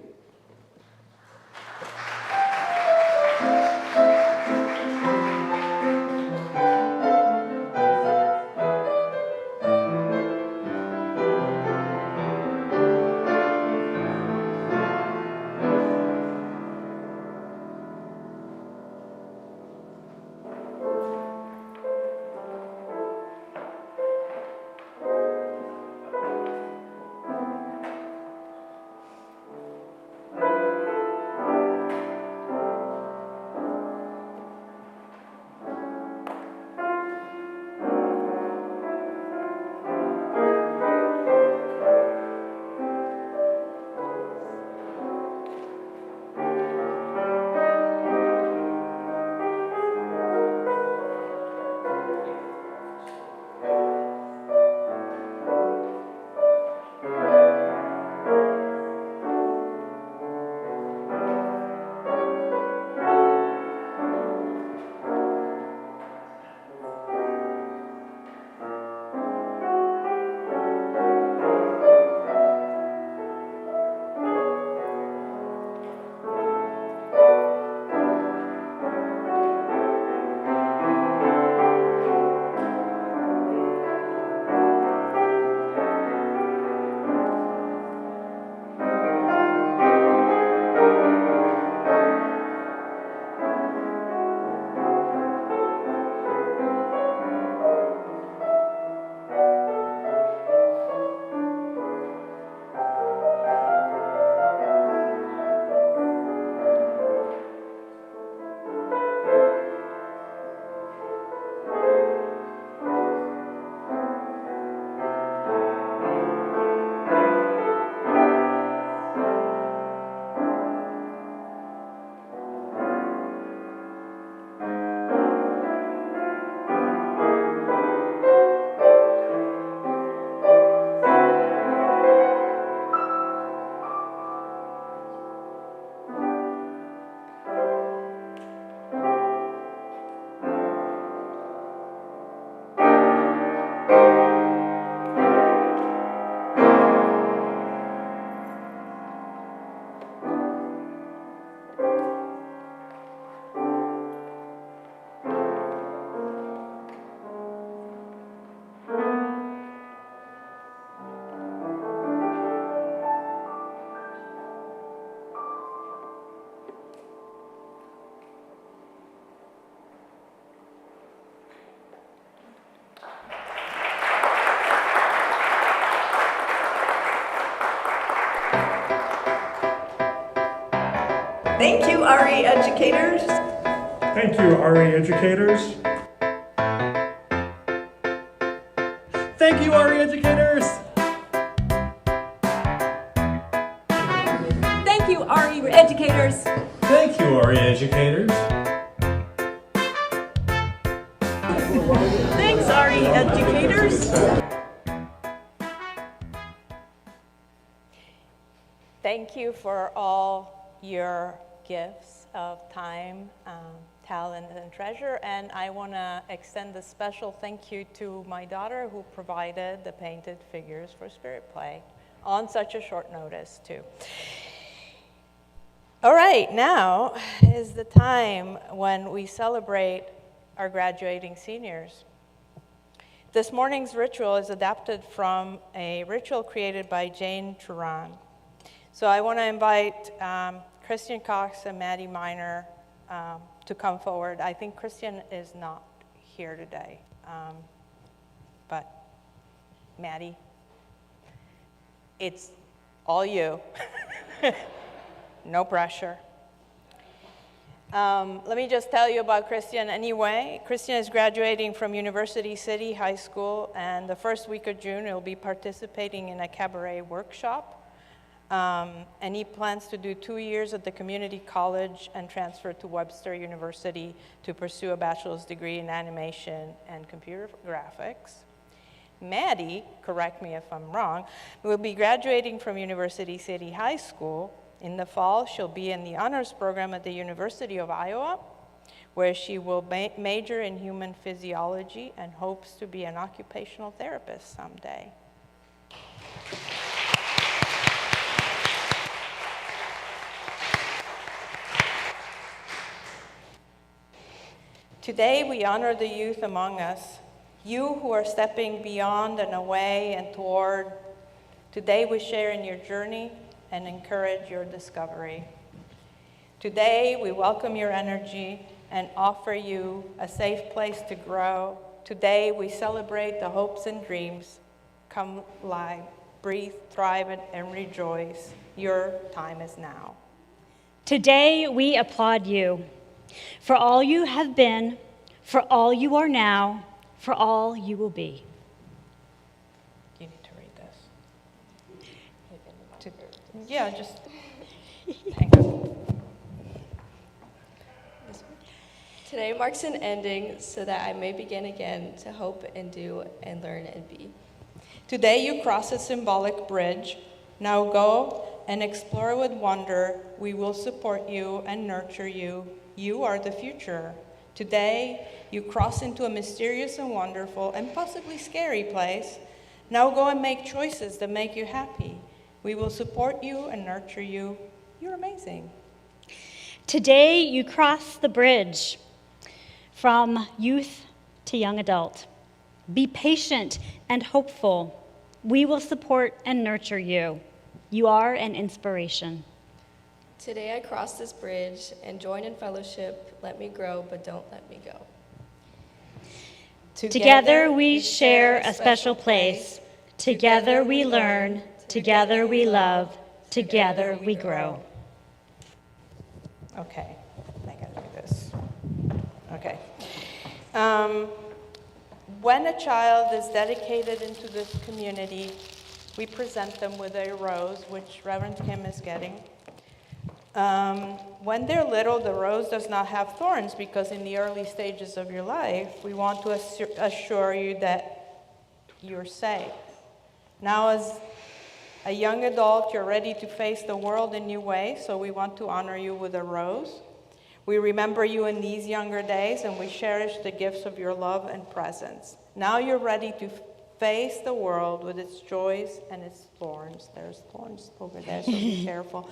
you, RE educators. Thank you, RE educators. Thank you, RE educators. Thank you, RE educators. Thank you, RE educators. Thanks, RE educators. Thank you for all your gifts of time, talent, and treasure. And I want to extend a special thank you to my daughter who provided the painted figures for Spirit Play on such a short notice, too. All right, now is the time when we celebrate our graduating seniors. This morning's ritual is adapted from a ritual created by Jane Turan. So I want to invite Christian Cox and Maddie Miner to come forward. I think Christian is not here today, but Maddie, it's all you. No pressure. Let me just tell you about Christian anyway. Christian is graduating from University City High School, and the first week of June he'll be participating in a cabaret workshop. And he plans to do 2 years at the community college and transfer to Webster University to pursue a bachelor's degree in animation and computer graphics. Maddie, correct me if I'm wrong, will be graduating from University City High School. In the fall, she'll be in the honors program at the University of Iowa, where she will major in human physiology and hopes to be an occupational therapist someday. Today, we honor the youth among us, you who are stepping beyond and away and toward. Today, we share in your journey and encourage your discovery. Today, we welcome your energy and offer you a safe place to grow. Today, we celebrate the hopes and dreams. Come live, breathe, thrive, and rejoice. Your time is now. Today, we applaud you for all you have been, for all you are now, for all you will be. You need to read this. Yeah, just hang on. Today marks an ending so that I may begin again to hope and do and learn and be. Today you cross a symbolic bridge. Now go and explore with wonder. We will support you and nurture you. You are the future. Today, you cross into a mysterious and wonderful and possibly scary place. Now go and make choices that make you happy. We will support you and nurture you. You're amazing. Today, you cross the bridge from youth to young adult. Be patient and hopeful. We will support and nurture you. You are an inspiration. Today I cross this bridge and join in fellowship. Let me grow, but don't let me go. Together we share a special place. Together we learn. Together we love. Together we grow. Okay, I gotta do this. Okay. When a child is dedicated into this community, we present them with a rose, which Reverend Kim is getting. When they're little, the rose does not have thorns because in the early stages of your life, we want to assure you that you're safe. Now, as a young adult, you're ready to face the world in new ways, so we want to honor you with a rose. We remember you in these younger days, and we cherish the gifts of your love and presence. Now you're ready to face the world with its joys and its thorns. There's thorns over there, so be careful.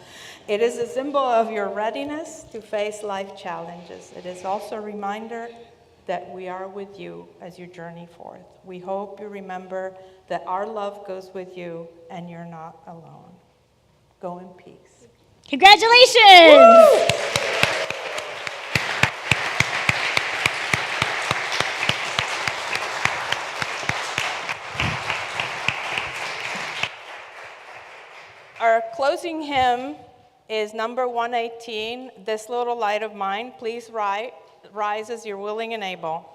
It is a symbol of your readiness to face life challenges. It is also a reminder that we are with you as you journey forth. We hope you remember that our love goes with you and you're not alone. Go in peace. Congratulations! Woo! Our closing hymn is number 118, This Little Light of Mine. Please rise as you're willing and able.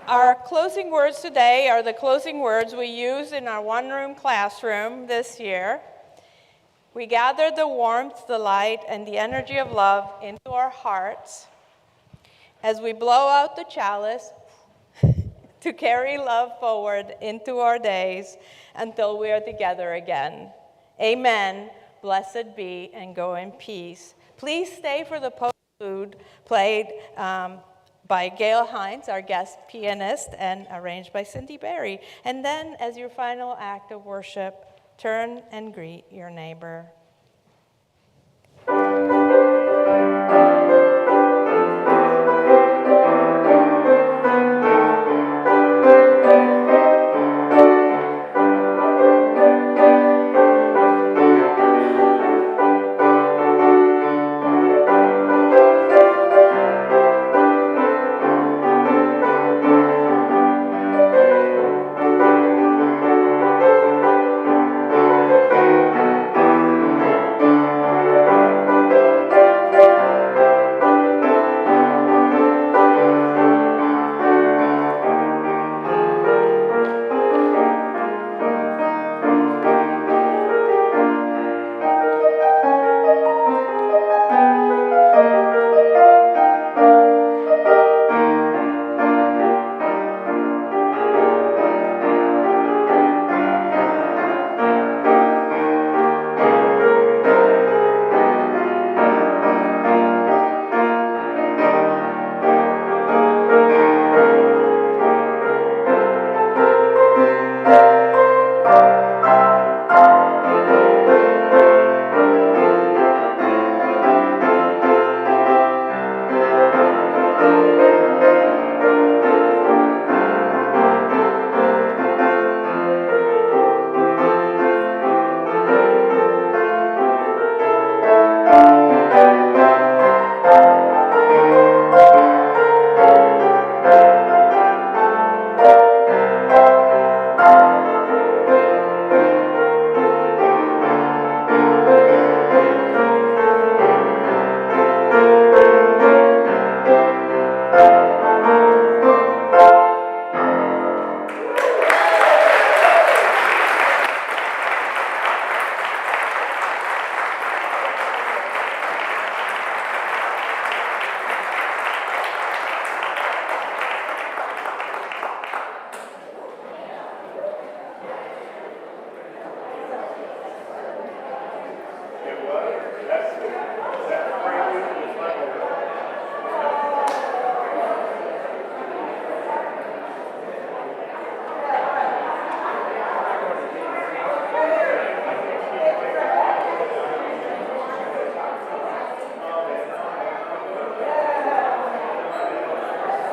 Our closing words today are the closing words we used in our one-room classroom this year. We gather the warmth, the light, and the energy of love into our hearts as we blow out the chalice to carry love forward into our days until we are together again. Amen. Blessed be, and go in peace. Please stay for the post-food played by Gail Hintz, our guest pianist, and arranged by Cindy Berry. And then, as your final act of worship, turn and greet your neighbor.